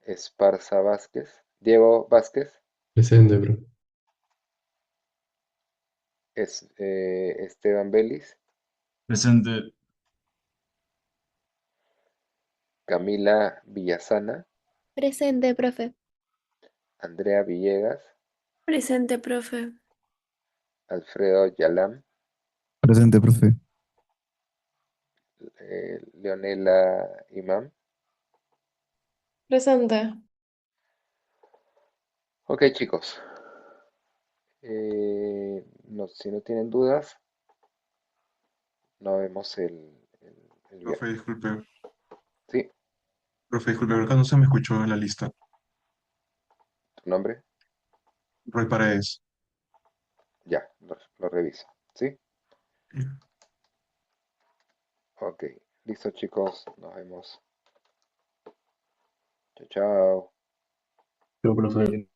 Esparza Vázquez, Diego Vázquez, Presente, profe. Esteban Belis, Presente. Camila Villasana, Presente, profe. Andrea Villegas, Presente, profe. Alfredo Yalam, Presente, profe. Leonela Imam. Presente. Ok, chicos. Si no tienen dudas, nos vemos el Profe, viernes. disculpe. ¿Sí? Profe, disculpe, acá no se me escuchó en la lista. ¿Tu nombre? Roy Paredes. Ya, lo reviso. ¿Sí? Ok. Listo, chicos. Nos vemos. Chao, chao. Yo, profe.